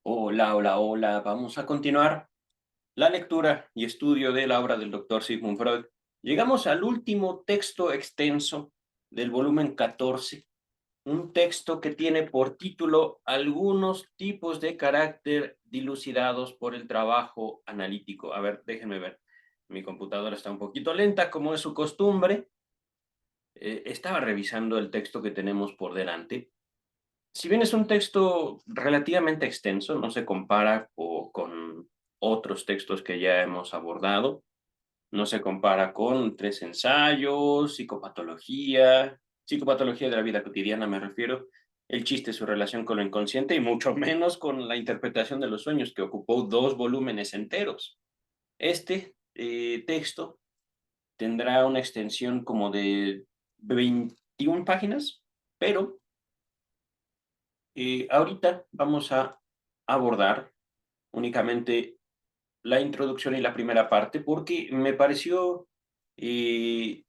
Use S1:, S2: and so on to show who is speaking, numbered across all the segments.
S1: Hola, hola, hola. Vamos a continuar la lectura y estudio de la obra del doctor Sigmund Freud. Llegamos al último texto extenso del volumen 14, un texto que tiene por título Algunos tipos de carácter dilucidados por el trabajo analítico. A ver, déjenme ver. Mi computadora está un poquito lenta, como es su costumbre. Estaba revisando el texto que tenemos por delante. Si bien es un texto relativamente extenso, no se compara con otros textos que ya hemos abordado, no se compara con tres ensayos, psicopatología de la vida cotidiana me refiero, el chiste, su relación con lo inconsciente y mucho menos con la interpretación de los sueños que ocupó dos volúmenes enteros. Este texto tendrá una extensión como de 21 páginas, pero ahorita vamos a abordar únicamente la introducción y la primera parte porque me pareció, eh,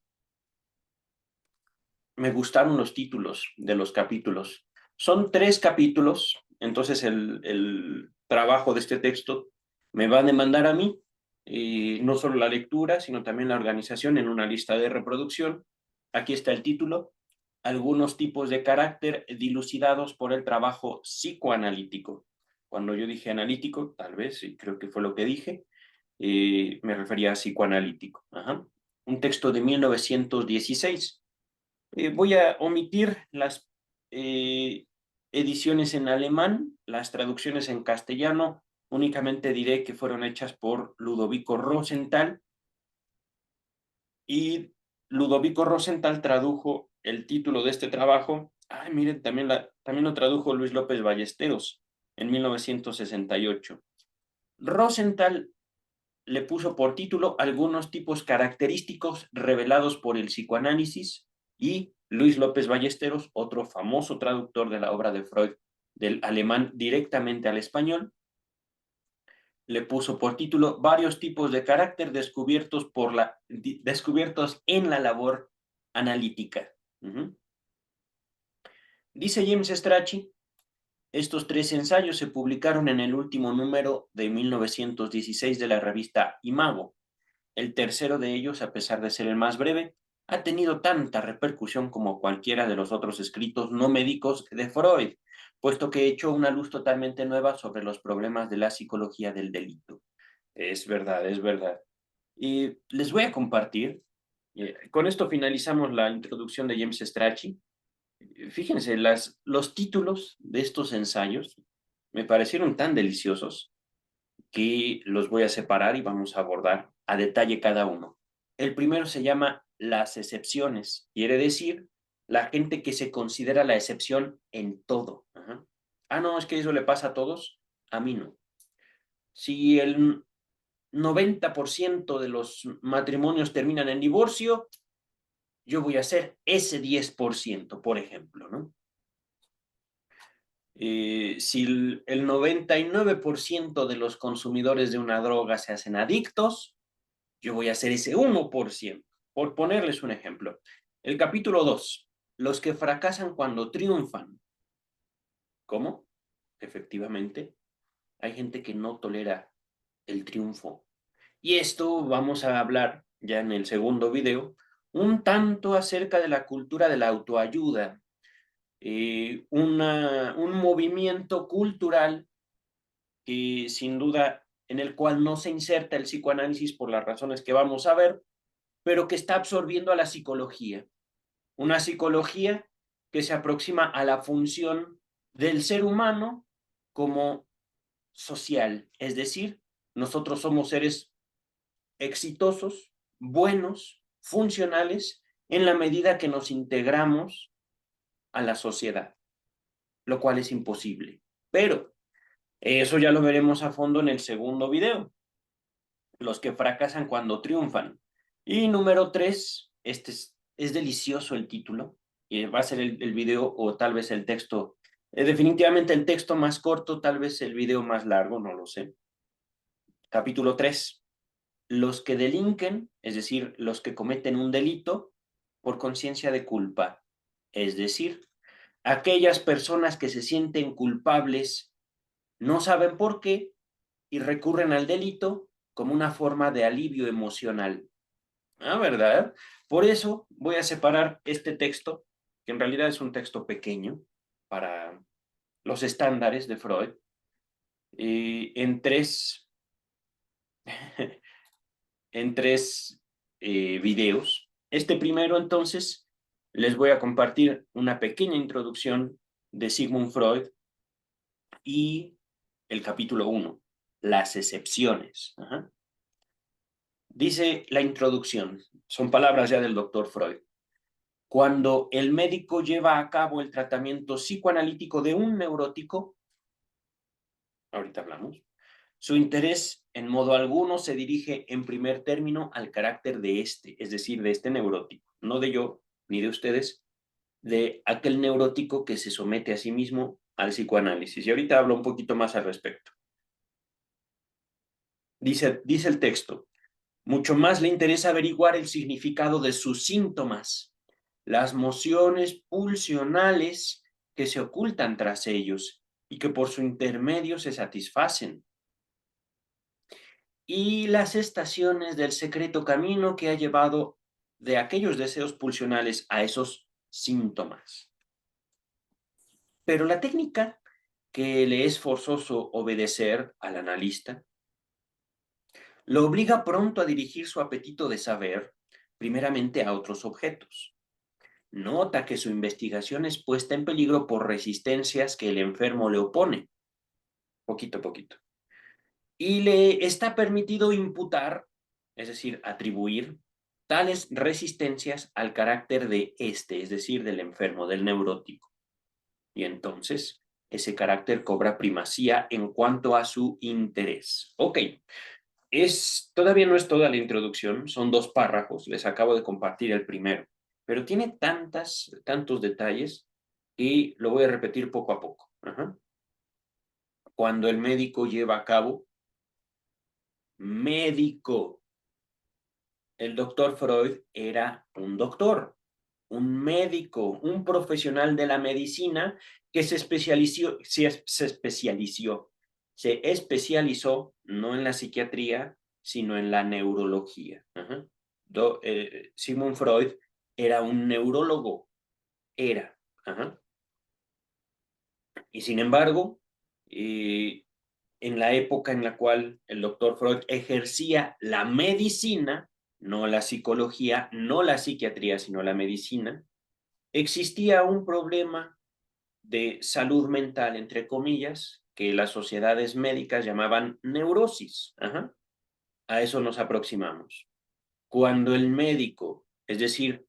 S1: me gustaron los títulos de los capítulos. Son tres capítulos, entonces el trabajo de este texto me va a demandar a mí no solo la lectura, sino también la organización en una lista de reproducción. Aquí está el título: Algunos tipos de carácter dilucidados por el trabajo psicoanalítico. Cuando yo dije analítico, tal vez, y creo que fue lo que dije, me refería a psicoanalítico. Ajá. Un texto de 1916. Voy a omitir las eh, ediciones en alemán, las traducciones en castellano, únicamente diré que fueron hechas por Ludovico Rosenthal, y Ludovico Rosenthal tradujo el título de este trabajo. Ay, miren, también lo tradujo Luis López Ballesteros en 1968. Rosenthal le puso por título Algunos tipos característicos revelados por el psicoanálisis, y Luis López Ballesteros, otro famoso traductor de la obra de Freud del alemán directamente al español, le puso por título Varios tipos de carácter descubiertos en la labor analítica. Dice James Strachey: estos tres ensayos se publicaron en el último número de 1916 de la revista Imago. El tercero de ellos, a pesar de ser el más breve, ha tenido tanta repercusión como cualquiera de los otros escritos no médicos de Freud, puesto que echó una luz totalmente nueva sobre los problemas de la psicología del delito. Es verdad, es verdad. Y les voy a compartir, con esto finalizamos la introducción de James Strachey. Fíjense, los títulos de estos ensayos me parecieron tan deliciosos que los voy a separar y vamos a abordar a detalle cada uno. El primero se llama Las excepciones, quiere decir la gente que se considera la excepción en todo. Ajá. Ah, no, es que eso le pasa a todos, a mí no. Si el 90% de los matrimonios terminan en divorcio, yo voy a ser ese 10%, por ejemplo, ¿no? Si el 99% de los consumidores de una droga se hacen adictos, yo voy a hacer ese 1%, por ponerles un ejemplo. El capítulo 2, los que fracasan cuando triunfan. ¿Cómo? Efectivamente, hay gente que no tolera el triunfo. Y esto vamos a hablar ya en el segundo video, un tanto acerca de la cultura de la autoayuda, un movimiento cultural que sin duda en el cual no se inserta el psicoanálisis por las razones que vamos a ver, pero que está absorbiendo a la psicología. Una psicología que se aproxima a la función del ser humano como social, es decir, nosotros somos seres exitosos, buenos, funcionales, en la medida que nos integramos a la sociedad, lo cual es imposible. Pero eso ya lo veremos a fondo en el segundo video, los que fracasan cuando triunfan. Y número 3, es delicioso el título, y va a ser el video o tal vez el texto, definitivamente el texto más corto, tal vez el video más largo, no lo sé. Capítulo 3, los que delinquen, es decir, los que cometen un delito por conciencia de culpa, es decir, aquellas personas que se sienten culpables No saben por qué y recurren al delito como una forma de alivio emocional. Ah, ¿verdad? Por eso voy a separar este texto, que en realidad es un texto pequeño para los estándares de Freud, en tres, en tres videos. Este primero, entonces, les voy a compartir una pequeña introducción de Sigmund Freud y el capítulo 1, las excepciones. Ajá. Dice la introducción, son palabras ya del doctor Freud. Cuando el médico lleva a cabo el tratamiento psicoanalítico de un neurótico, ahorita hablamos, su interés en modo alguno se dirige en primer término al carácter de este, es decir, de este neurótico, no de yo ni de ustedes, de aquel neurótico que se somete a sí mismo al psicoanálisis. Y ahorita hablo un poquito más al respecto. Dice el texto, mucho más le interesa averiguar el significado de sus síntomas, las mociones pulsionales que se ocultan tras ellos y que por su intermedio se satisfacen, y las estaciones del secreto camino que ha llevado de aquellos deseos pulsionales a esos síntomas. Pero la técnica que le es forzoso obedecer al analista lo obliga pronto a dirigir su apetito de saber primeramente a otros objetos. Nota que su investigación es puesta en peligro por resistencias que el enfermo le opone, poquito a poquito. Y le está permitido imputar, es decir, atribuir tales resistencias al carácter de este, es decir, del enfermo, del neurótico. Y entonces ese carácter cobra primacía en cuanto a su interés. Ok, todavía no es toda la introducción, son 2 párrafos, les acabo de compartir el primero, pero tiene tantos detalles y lo voy a repetir poco a poco. Ajá. Cuando el médico lleva a cabo, médico, el doctor Freud era un doctor, un médico, un profesional de la medicina que se especializó no en la psiquiatría, sino en la neurología. Ajá. Sigmund Freud era un neurólogo, era. Ajá. Y sin embargo, eh, en la época en la cual el doctor Freud ejercía la medicina, no la psicología, no la psiquiatría, sino la medicina, existía un problema de salud mental, entre comillas, que las sociedades médicas llamaban neurosis. Ajá. A eso nos aproximamos. Cuando el médico, es decir,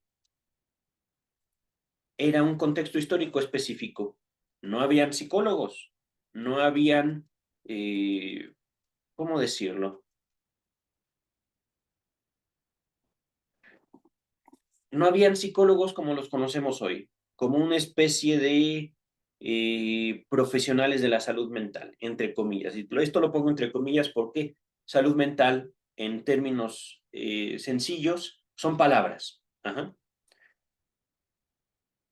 S1: era un contexto histórico específico, no habían psicólogos, no habían, ¿cómo decirlo? No habían psicólogos como los conocemos hoy, como una especie de profesionales de la salud mental, entre comillas. Y esto lo pongo entre comillas porque salud mental, en términos sencillos, son palabras. Ajá.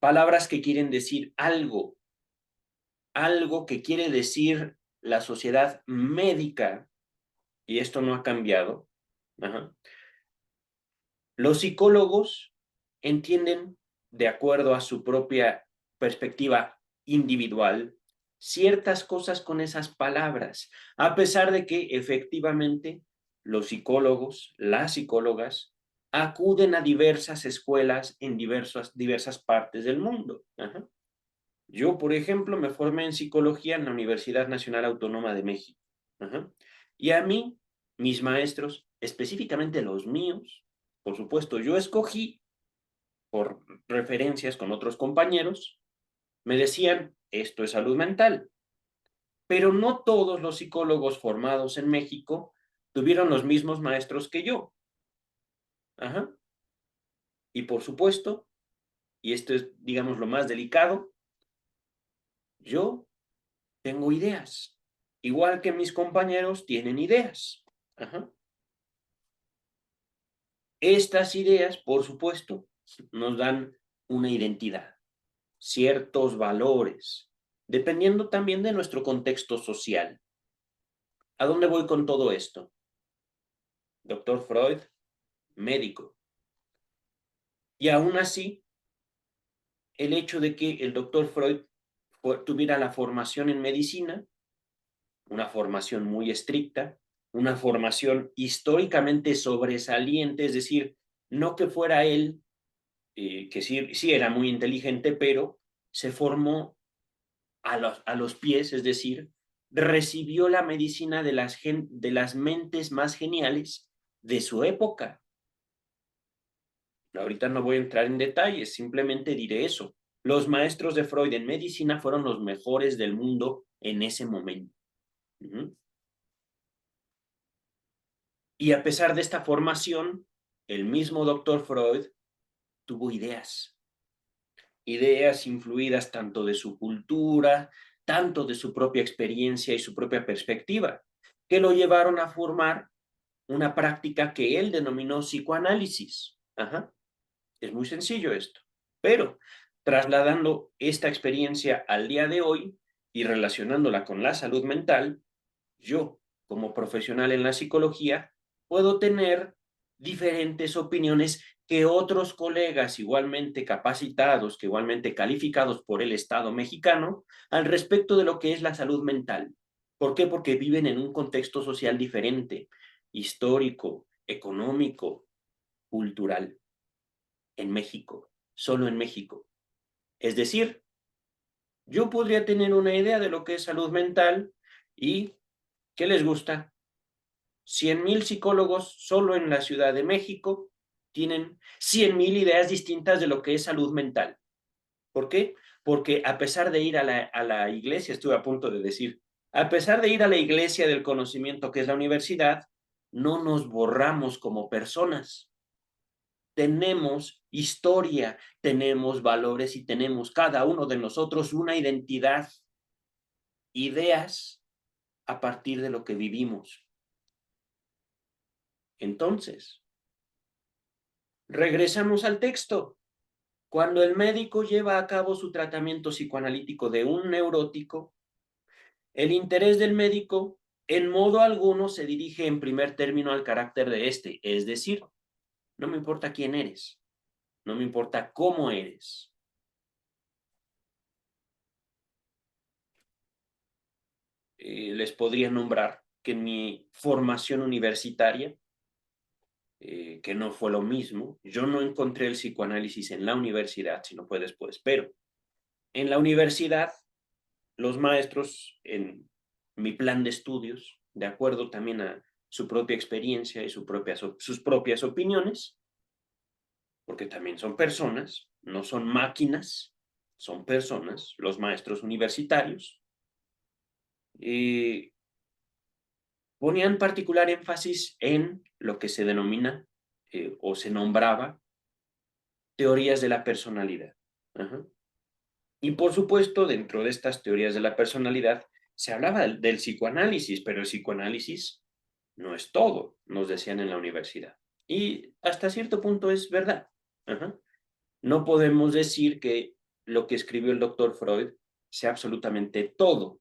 S1: Palabras que quieren decir algo, algo que quiere decir la sociedad médica, y esto no ha cambiado. Ajá. Los psicólogos entienden, de acuerdo a su propia perspectiva individual, ciertas cosas con esas palabras, a pesar de que efectivamente los psicólogos, las psicólogas, acuden a diversas escuelas en diversas partes del mundo. Ajá. Yo, por ejemplo, me formé en psicología en la Universidad Nacional Autónoma de México. Ajá. Y a mí, mis maestros, específicamente los míos, por supuesto, yo escogí por referencias con otros compañeros, me decían, esto es salud mental. Pero no todos los psicólogos formados en México tuvieron los mismos maestros que yo. Ajá. Y por supuesto, y esto es, digamos, lo más delicado, yo tengo ideas, igual que mis compañeros tienen ideas. Ajá. Estas ideas, por supuesto, nos dan una identidad, ciertos valores. dependiendo también de nuestro contexto social. ¿A dónde voy con todo esto? Doctor Freud, médico. Y aún así, el hecho de que el doctor Freud tuviera la formación en medicina, una formación muy estricta, una formación históricamente sobresaliente, es decir, no que fuera él, que sí era muy inteligente, pero se formó a los pies, es decir, recibió la medicina de las mentes más geniales de su época. Ahorita no voy a entrar en detalles, simplemente diré eso. Los maestros de Freud en medicina fueron los mejores del mundo en ese momento. Y a pesar de esta formación, el mismo doctor Freud tuvo ideas, ideas influidas tanto de su cultura, tanto de su propia experiencia y su propia perspectiva, que lo llevaron a formar una práctica que él denominó psicoanálisis. Ajá. Es muy sencillo esto, pero trasladando esta experiencia al día de hoy y relacionándola con la salud mental, yo, como profesional en la psicología, puedo tener diferentes opiniones que otros colegas igualmente capacitados, que igualmente calificados por el Estado mexicano, al respecto de lo que es la salud mental. ¿Por qué? Porque viven en un contexto social diferente, histórico, económico, cultural, en México, solo en México. Es decir, yo podría tener una idea de lo que es salud mental y ¿qué les gusta? 100,000 psicólogos solo en la Ciudad de México tienen 100,000 ideas distintas de lo que es salud mental. ¿Por qué? Porque a pesar de ir a la iglesia, estuve a punto de decir, a pesar de ir a la iglesia del conocimiento que es la universidad, no nos borramos como personas. Tenemos historia, tenemos valores y tenemos cada uno de nosotros una identidad, ideas a partir de lo que vivimos. Entonces, regresamos al texto. Cuando el médico lleva a cabo su tratamiento psicoanalítico de un neurótico, el interés del médico en modo alguno se dirige en primer término al carácter de este, es decir, no me importa quién eres, no me importa cómo eres. Les podría nombrar que en mi formación universitaria, que no fue lo mismo, yo no encontré el psicoanálisis en la universidad, sino fue después, pero en la universidad los maestros en mi plan de estudios, de acuerdo también a su propia experiencia y sus propias opiniones, porque también son personas, no son máquinas, son personas, los maestros universitarios, ponían particular énfasis en lo que se denomina o se nombraba teorías de la personalidad. Ajá. Y por supuesto, dentro de estas teorías de la personalidad, se hablaba del psicoanálisis, pero el psicoanálisis no es todo, nos decían en la universidad. Y hasta cierto punto es verdad. Ajá. No podemos decir que lo que escribió el doctor Freud sea absolutamente todo,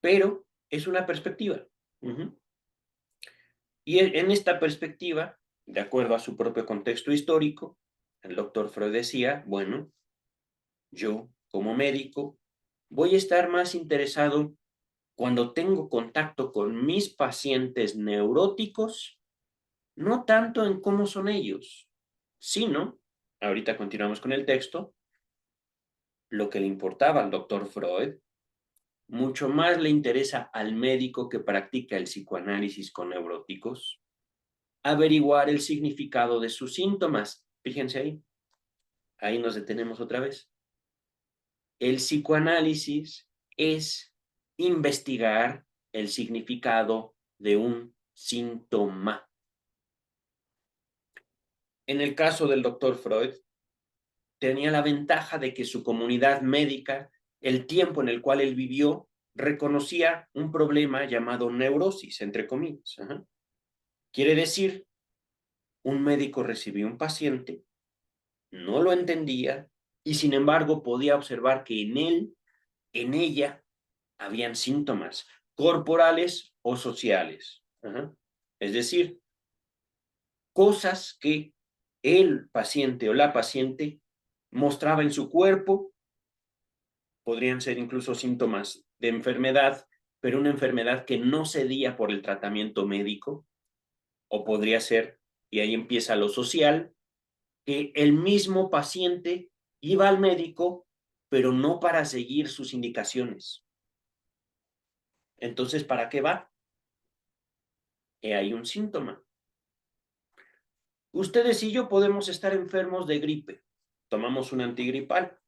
S1: pero es una perspectiva. Uh-huh. Y en esta perspectiva, de acuerdo a su propio contexto histórico, el doctor Freud decía, bueno, yo como médico voy a estar más interesado cuando tengo contacto con mis pacientes neuróticos, no tanto en cómo son ellos, sino, ahorita continuamos con el texto, lo que le importaba al doctor Freud, mucho más le interesa al médico que practica el psicoanálisis con neuróticos, averiguar el significado de sus síntomas. Fíjense ahí nos detenemos otra vez. El psicoanálisis es investigar el significado de un síntoma. En el caso del doctor Freud, tenía la ventaja de que su comunidad médica, el tiempo en el cual él vivió, reconocía un problema llamado neurosis, entre comillas. Ajá. Quiere decir, un médico recibió un paciente, no lo entendía, y sin embargo podía observar que en él, en ella, habían síntomas corporales o sociales. Es decir, cosas que el paciente o la paciente mostraba en su cuerpo, podrían ser incluso síntomas de enfermedad, pero una enfermedad que no cedía por el tratamiento médico, o podría ser, y ahí empieza lo social, que el mismo paciente iba al médico, pero no para seguir sus indicaciones. Entonces, ¿para qué va? Hay un síntoma. Ustedes y yo podemos estar enfermos de gripe. Tomamos un antigripal.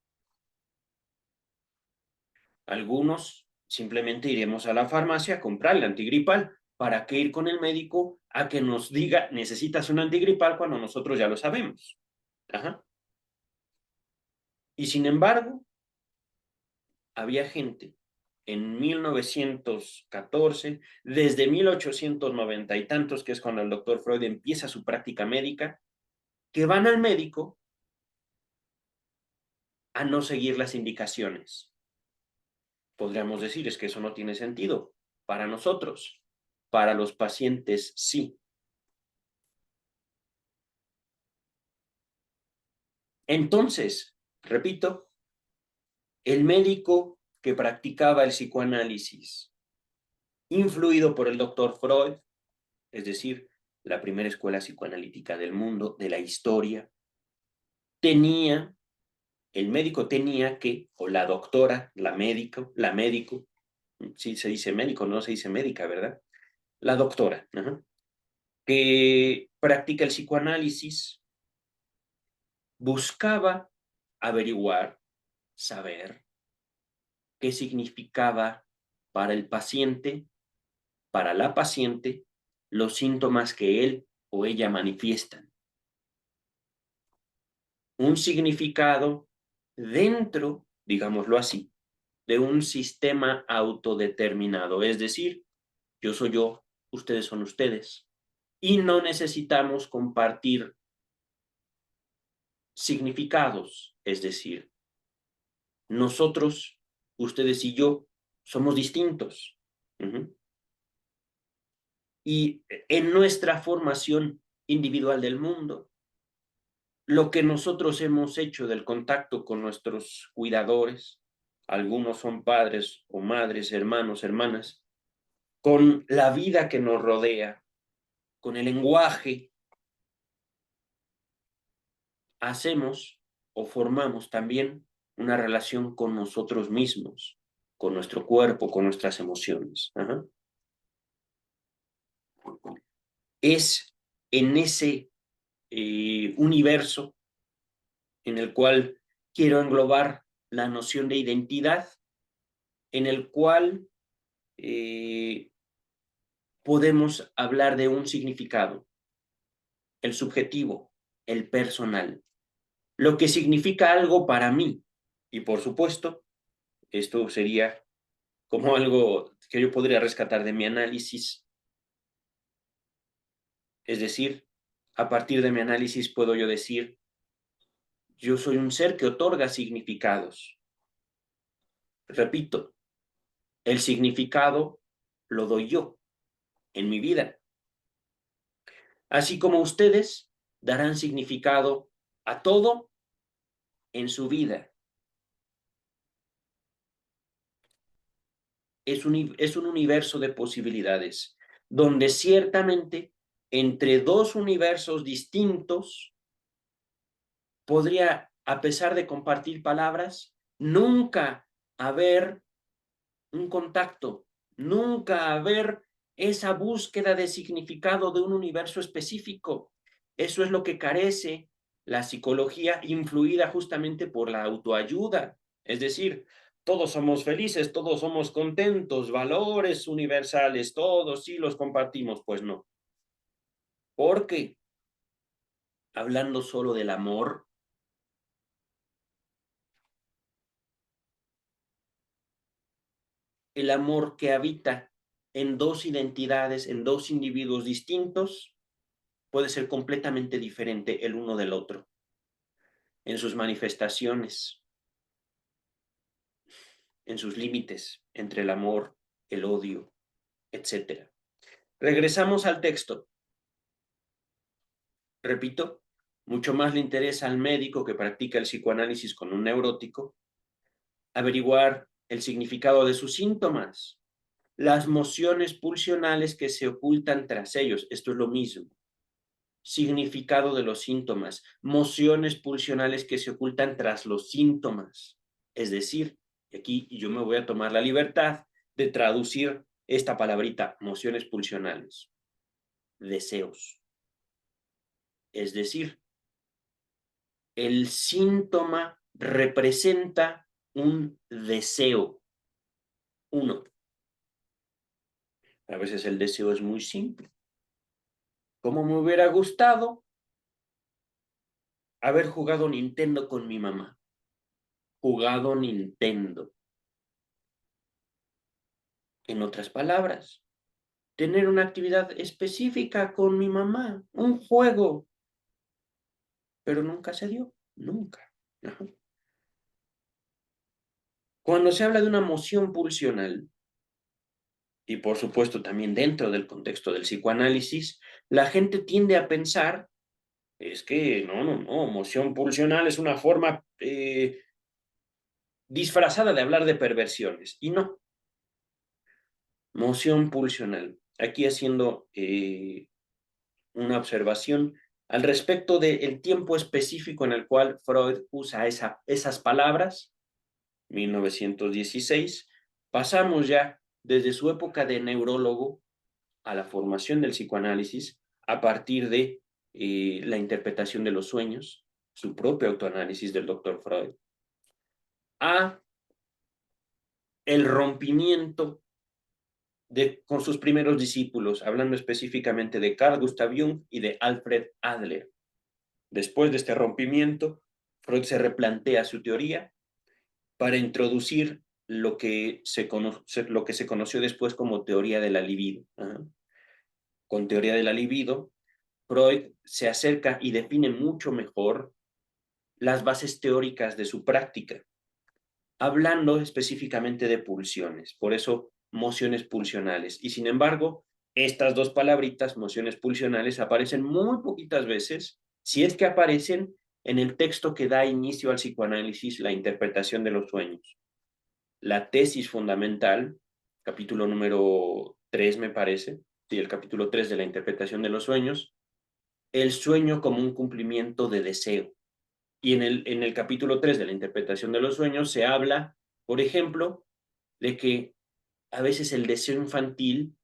S1: Algunos simplemente iremos a la farmacia a comprar el antigripal. ¿Para qué ir con el médico a que nos diga necesitas un antigripal cuando nosotros ya lo sabemos? Ajá. Y sin embargo, había gente en 1914, desde 1890 y tantos, que es cuando el doctor Freud empieza su práctica médica, que van al médico a no seguir las indicaciones. Podríamos decir, es que eso no tiene sentido para nosotros, para los pacientes sí. Entonces, repito, el médico que practicaba el psicoanálisis, influido por el doctor Freud, es decir, la primera escuela psicoanalítica del mundo, de la historia, el médico tenía que, o la doctora, la médico, sí se dice médico, no se dice médica, ¿verdad? La doctora, que practica el psicoanálisis, buscaba averiguar, saber qué significaba para el paciente, para la paciente, los síntomas que él o ella manifiestan. Un significado dentro, digámoslo así, de un sistema autodeterminado. Es decir, yo soy yo, ustedes son ustedes. Y no necesitamos compartir significados. Es decir, nosotros, ustedes y yo, somos distintos. Y en nuestra formación individual del mundo, lo que nosotros hemos hecho del contacto con nuestros cuidadores, algunos son padres o madres, hermanos, hermanas, con la vida que nos rodea, con el lenguaje, hacemos o formamos también una relación con nosotros mismos, con nuestro cuerpo, con nuestras emociones. Es en ese universo en el cual quiero englobar la noción de identidad, en el cual podemos hablar de un significado, el subjetivo, el personal, lo que significa algo para mí. Y por supuesto, esto sería como algo que yo podría rescatar de mi análisis, es decir, a partir de mi análisis puedo yo decir, yo soy un ser que otorga significados. Repito, el significado lo doy yo en mi vida. Así como ustedes darán significado a todo en su vida. Es un universo de posibilidades, donde ciertamente entre dos universos distintos podría, a pesar de compartir palabras, nunca haber un contacto, nunca haber esa búsqueda de significado de un universo específico. Eso es lo que carece la psicología influida justamente por la autoayuda. Es decir, todos somos felices, todos somos contentos, valores universales, todos sí los compartimos. Pues no. Porque hablando solo del amor, el amor que habita en dos identidades, en dos individuos distintos, puede ser completamente diferente el uno del otro. en sus manifestaciones, en sus límites entre el amor, el odio, etc. Regresamos al texto. Repito, mucho más le interesa al médico que practica el psicoanálisis con un neurótico averiguar el significado de sus síntomas, las mociones pulsionales que se ocultan tras ellos. Esto es lo mismo. Significado de los síntomas, mociones pulsionales que se ocultan tras los síntomas. Es decir, aquí yo me voy a tomar la libertad de traducir esta palabrita, mociones pulsionales, deseos. Es decir, el síntoma representa un deseo. Uno, a veces el deseo es muy simple. ¿Cómo me hubiera gustado haber jugado Nintendo con mi mamá? Jugado Nintendo. En otras palabras, tener una actividad específica con mi mamá, un juego, pero nunca se dio, nunca. Ajá. Cuando se habla de una moción pulsional, y por supuesto también dentro del contexto del psicoanálisis, la gente tiende a pensar, es que no, moción pulsional es una forma disfrazada de hablar de perversiones, y no, moción pulsional. Aquí haciendo una observación al respecto del tiempo específico en el cual Freud usa esas palabras, 1916, pasamos ya desde su época de neurólogo a la formación del psicoanálisis a partir de la interpretación de los sueños, su propio autoanálisis del doctor Freud, a el rompimiento con sus primeros discípulos, hablando específicamente de Carl Gustav Jung y de Alfred Adler. Después de este rompimiento, Freud se replantea su teoría para introducir lo que se conoció después como teoría de la libido. Con teoría de la libido, Freud se acerca y define mucho mejor las bases teóricas de su práctica, hablando específicamente de pulsiones, por eso mociones pulsionales. Y sin embargo, estas dos palabritas, mociones pulsionales, aparecen muy poquitas veces, si es que aparecen en el texto que da inicio al psicoanálisis, la interpretación de los sueños. La tesis fundamental, capítulo número 3 me parece, sí, el capítulo 3 de la interpretación de los sueños, el sueño como un cumplimiento de deseo. Y en el capítulo 3 de la interpretación de los sueños se habla, por ejemplo, de que a veces el deseo infantil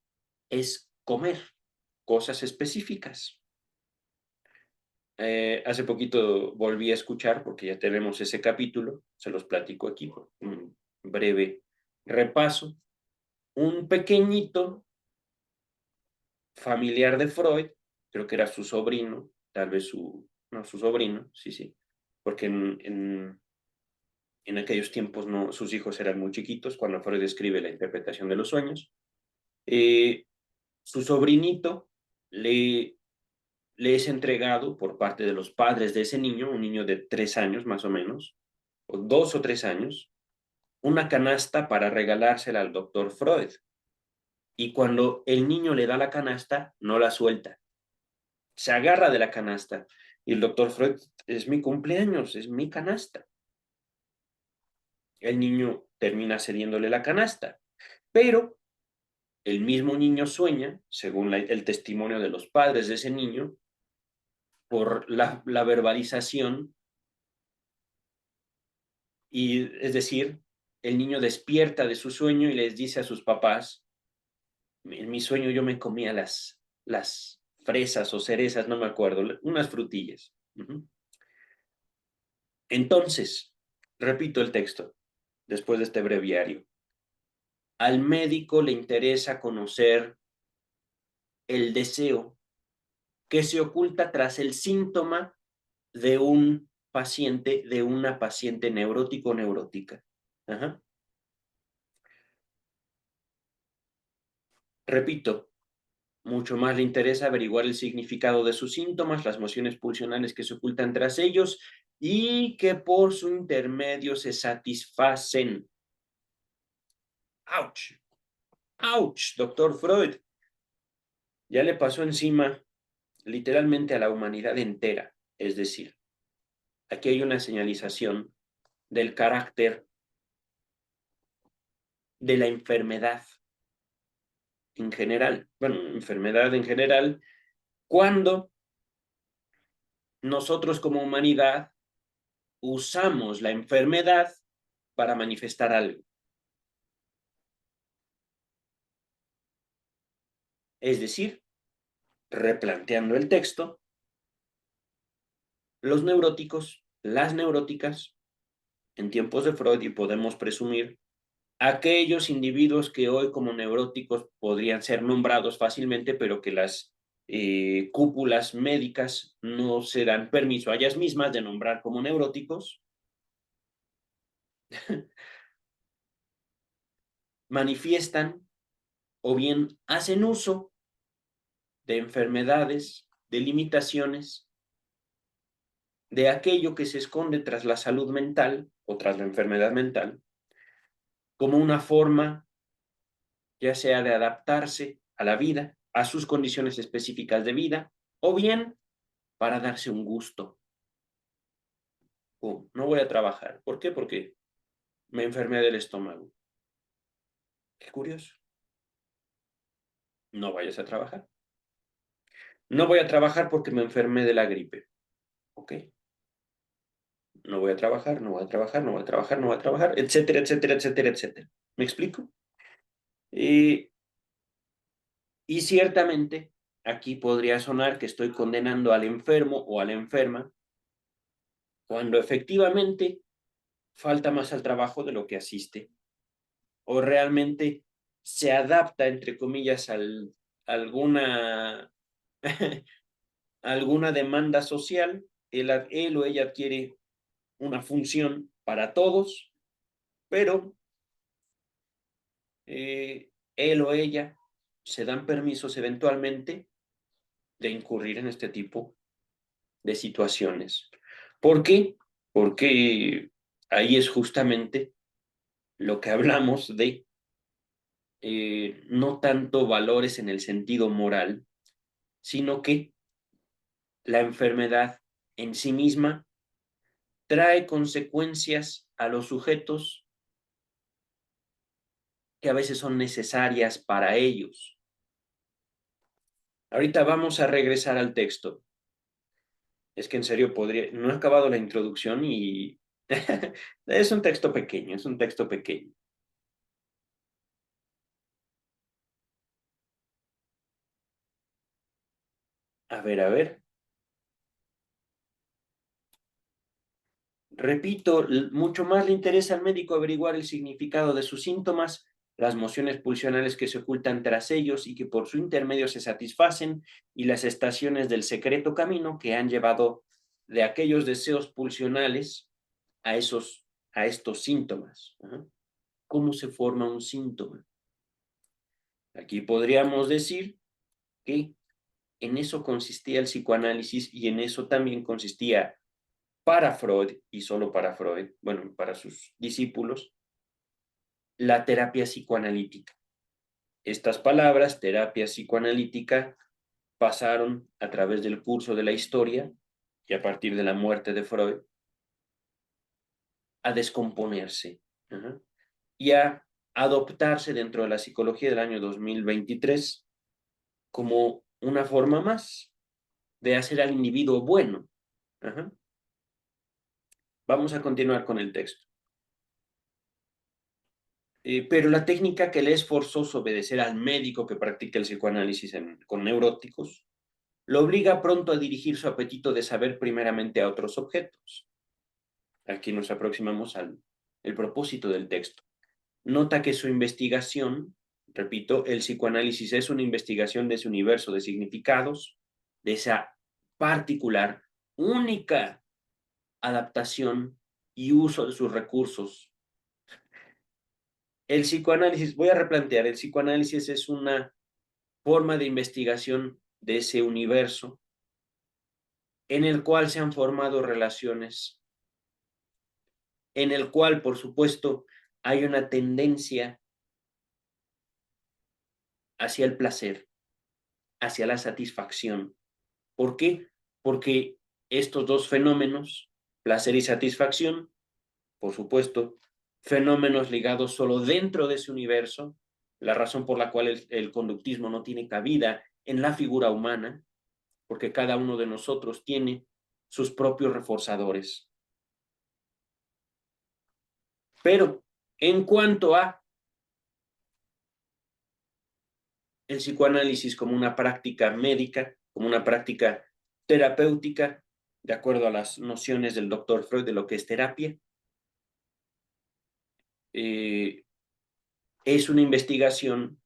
S1: es comer cosas específicas. Hace poquito volví a escuchar, porque ya tenemos ese capítulo, se los platico aquí por un breve repaso. Un pequeñito familiar de Freud, creo que era su sobrino, tal vez no, su sobrino, sí, porque en aquellos tiempos no, sus hijos eran muy chiquitos cuando Freud escribe la interpretación de los sueños. Eh, Su sobrinito le, le es entregado por parte de los padres de ese niño, un niño de 3 años más o menos, o 2 o 3 años, una canasta para regalársela al doctor Freud. Y cuando el niño le da la canasta, no la suelta, se agarra de la canasta. Y el doctor Freud, es mi cumpleaños, es mi canasta. El niño termina cediéndole la canasta, pero el mismo niño sueña, según el testimonio de los padres de ese niño, por la verbalización, y es decir, el niño despierta de su sueño y les dice a sus papás, en mi sueño yo me comía las fresas o cerezas, no me acuerdo, unas frutillas. Entonces, repito el texto, después de este breviario. Al médico le interesa conocer el deseo que se oculta tras el síntoma de un paciente, de una paciente neurótico o neurótica. Ajá. Repito, Mucho más le interesa averiguar el significado de sus síntomas, las mociones pulsionales que se ocultan tras ellos y que por su intermedio se satisfacen. ¡Auch! ¡Auch, doctor Freud! Ya le pasó encima literalmente a la humanidad entera. Es decir, aquí hay una señalización del carácter de la enfermedad en general. Bueno, enfermedad en general, cuando nosotros como humanidad usamos la enfermedad para manifestar algo. Es decir, replanteando el texto, los neuróticos, las neuróticas, en tiempos de Freud, y podemos presumir, aquellos individuos que hoy como neuróticos podrían ser nombrados fácilmente, pero que las cúpulas médicas no se dan permiso a ellas mismas de nombrar como neuróticos, manifiestan o bien hacen uso de enfermedades, de limitaciones, de aquello que se esconde tras la salud mental o tras la enfermedad mental, como una forma ya sea de adaptarse a la vida, a sus condiciones específicas de vida, o bien para darse un gusto. No voy a trabajar. ¿Por qué? Porque me enfermé del estómago. Qué curioso. No vayas a trabajar. No voy a trabajar porque me enfermé de la gripe. ¿Ok? No voy a trabajar, no voy a trabajar, no voy a trabajar, no voy a trabajar, etcétera, etcétera, etcétera, etcétera. ¿Me explico? Y ciertamente aquí podría sonar que estoy condenando al enfermo o a la enferma, cuando efectivamente falta más al trabajo de lo que asiste, o realmente se adapta, entre comillas, alguna, alguna demanda social, él o ella adquiere una función para todos, pero él o ella se dan permisos eventualmente de incurrir en este tipo de situaciones. ¿Por qué? Porque ahí es justamente lo que hablamos de no tanto valores en el sentido moral, sino que la enfermedad en sí misma trae consecuencias a los sujetos que a veces son necesarias para ellos. Ahorita vamos a regresar al texto. Es que en serio podría, no he acabado la introducción y es un texto pequeño, es un texto pequeño. A ver. Repito, mucho más le interesa al médico averiguar el significado de sus síntomas, las mociones pulsionales que se ocultan tras ellos y que por su intermedio se satisfacen, y las estaciones del secreto camino que han llevado de aquellos deseos pulsionales a estos síntomas. ¿Cómo se forma un síntoma? Aquí podríamos decir que en eso consistía el psicoanálisis y en eso también consistía para Freud, y solo para Freud, bueno, para sus discípulos, la terapia psicoanalítica. Estas palabras, terapia psicoanalítica, pasaron a través del curso de la historia y a partir de la muerte de Freud a descomponerse y a adoptarse dentro de la psicología del año 2023 como una forma más de hacer al individuo bueno. Vamos a continuar con el texto. Pero la técnica que le es forzoso obedecer al médico que practica el psicoanálisis con neuróticos lo obliga pronto a dirigir su apetito de saber primeramente a otros objetos. Aquí nos aproximamos al el propósito del texto. Nota que su investigación, repito, el psicoanálisis es una investigación de ese universo de significados, de esa particular, única adaptación y uso de sus recursos. El psicoanálisis, voy a replantear, el psicoanálisis es una forma de investigación de ese universo en el cual se han formado relaciones, en el cual, por supuesto, hay una tendencia hacia el placer, hacia la satisfacción. ¿Por qué? Porque estos dos fenómenos, placer y satisfacción, por supuesto, fenómenos ligados solo dentro de ese universo, la razón por la cual el conductismo no tiene cabida en la figura humana, porque cada uno de nosotros tiene sus propios reforzadores. Pero en cuanto a el psicoanálisis como una práctica médica, como una práctica terapéutica, de acuerdo a las nociones del doctor Freud de lo que es terapia, es una investigación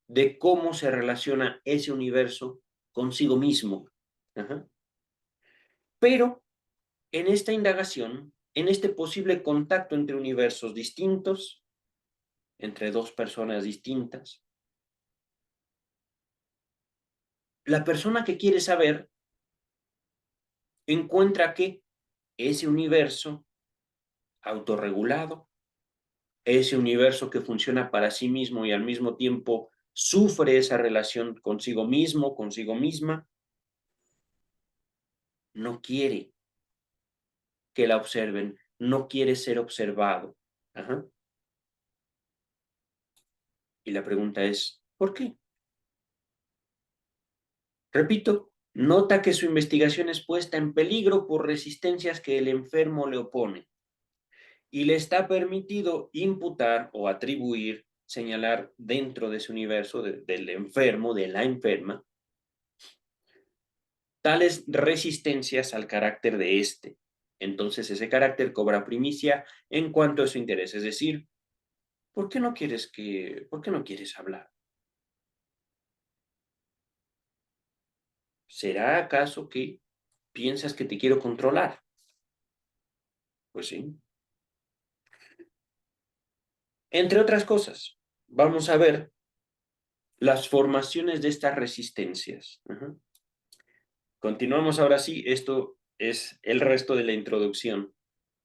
S1: de cómo se relaciona ese universo consigo mismo. Ajá. Pero en esta indagación, en este posible contacto entre universos distintos, entre dos personas distintas, la persona que quiere saber encuentra que ese universo autorregulado, ese universo que funciona para sí mismo y al mismo tiempo sufre esa relación consigo mismo, consigo misma, no quiere que la observen, no quiere ser observado. Ajá. Y la pregunta es, ¿por qué? Repito, nota que su investigación es puesta en peligro por resistencias que el enfermo le opone y le está permitido imputar o atribuir, señalar dentro de ese universo del enfermo, de la enferma, tales resistencias al carácter de éste. Entonces ese carácter cobra primicia en cuanto a su interés, es decir, ¿por qué no quieres hablar? ¿Será acaso que piensas que te quiero controlar? Pues sí. Entre otras cosas, vamos a ver las formaciones de estas resistencias. Ajá. Continuamos ahora sí, esto es el resto de la introducción.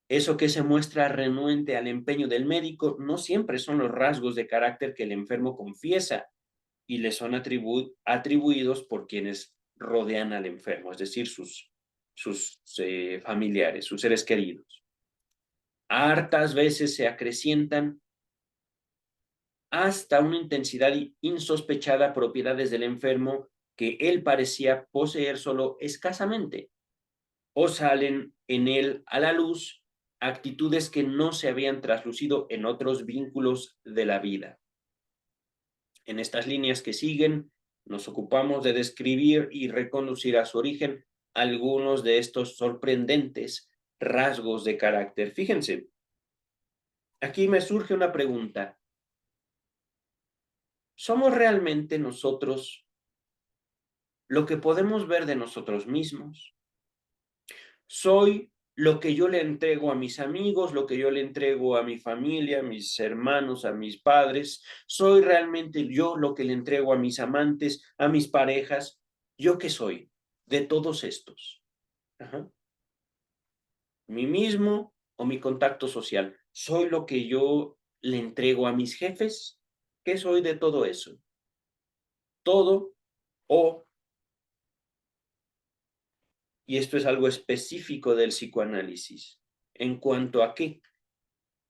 S1: Eso que se muestra renuente al empeño del médico no siempre son los rasgos de carácter que el enfermo confiesa y le son atribuidos por quienes rodean al enfermo, es decir, sus familiares, sus seres queridos. Hartas veces se acrecientan hasta una intensidad insospechada propiedades del enfermo que él parecía poseer solo escasamente, o salen en él a la luz actitudes que no se habían traslucido en otros vínculos de la vida. En estas líneas que siguen, nos ocupamos de describir y reconducir a su origen algunos de estos sorprendentes rasgos de carácter. Fíjense, aquí me surge una pregunta. ¿Somos realmente nosotros lo que podemos ver de nosotros mismos? ¿Soy lo que yo le entrego a mis amigos, lo que yo le entrego a mi familia, a mis hermanos, a mis padres? ¿Soy realmente yo lo que le entrego a mis amantes, a mis parejas? ¿Yo qué soy de todos estos? Ajá. ¿Mí mismo o mi contacto social? ¿Soy lo que yo le entrego a mis jefes? ¿Qué soy de todo eso? Todo o, y esto es algo específico del psicoanálisis, ¿en cuanto a qué?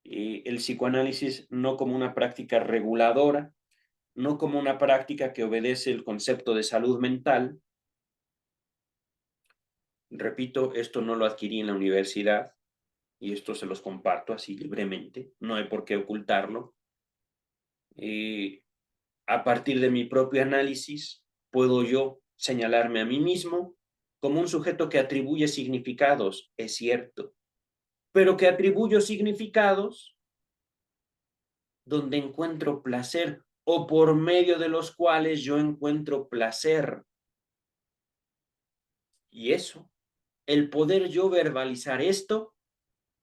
S1: El psicoanálisis no como una práctica reguladora, no como una práctica que obedece el concepto de salud mental. Repito, esto no lo adquirí en la universidad y esto se los comparto así libremente, no hay por qué ocultarlo. A partir de mi propio análisis, puedo yo señalarme a mí mismo como un sujeto que atribuye significados, es cierto, pero que atribuyo significados donde encuentro placer o por medio de los cuales yo encuentro placer. Y eso, el poder yo verbalizar esto,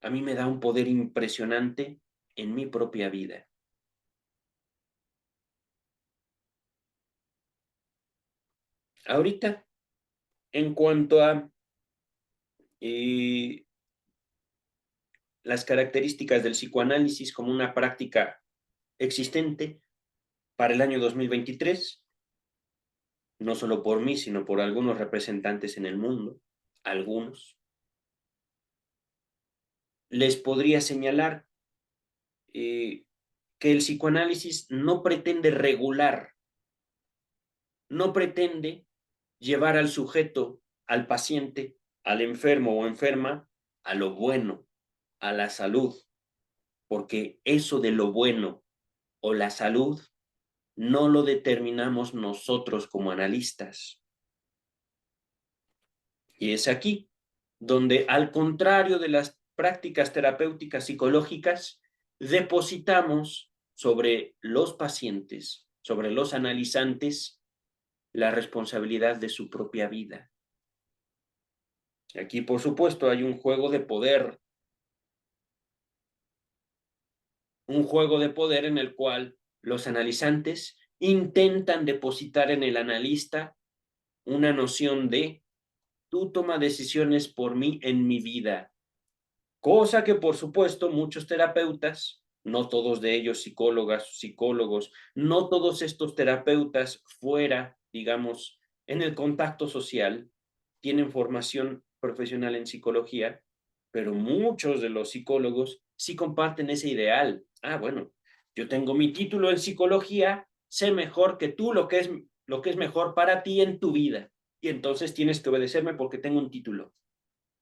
S1: a mí me da un poder impresionante en mi propia vida. Ahorita, en cuanto a las características del psicoanálisis como una práctica existente para el año 2023, no solo por mí, sino por algunos representantes en el mundo, algunos, les podría señalar que el psicoanálisis no pretende regular, no pretende llevar al sujeto, al paciente, al enfermo o enferma, a lo bueno, a la salud, porque eso de lo bueno o la salud no lo determinamos nosotros como analistas. Y es aquí donde, al contrario de las prácticas terapéuticas psicológicas, depositamos sobre los pacientes, sobre los analizantes, la responsabilidad de su propia vida. Aquí, por supuesto, hay un juego de poder en el cual los analizantes intentan depositar en el analista una noción de tú toma decisiones por mí en mi vida, cosa que por supuesto muchos terapeutas, no todos de ellos psicólogas, psicólogos, no todos estos terapeutas fuera, digamos, en el contacto social, tienen formación profesional en psicología, pero muchos de los psicólogos sí comparten ese ideal. Ah, bueno, yo tengo mi título en psicología, sé mejor que tú lo que es mejor para ti en tu vida. Y entonces tienes que obedecerme porque tengo un título.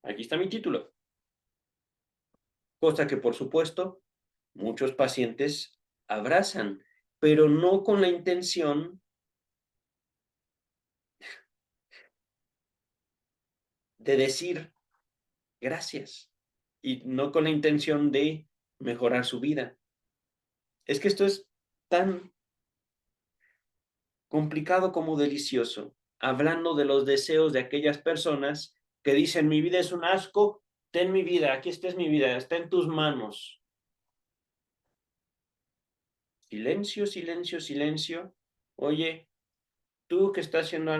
S1: Aquí está mi título. Cosa que, por supuesto, muchos pacientes abrazan, pero no con la intención de decir gracias y no con la intención de mejorar su vida. Es que esto es tan complicado como delicioso, hablando de los deseos de aquellas personas que dicen mi vida es un asco, ten mi vida, aquí está es mi vida, está en tus manos. Silencio, silencio, silencio. Oye, tú que estás haciendo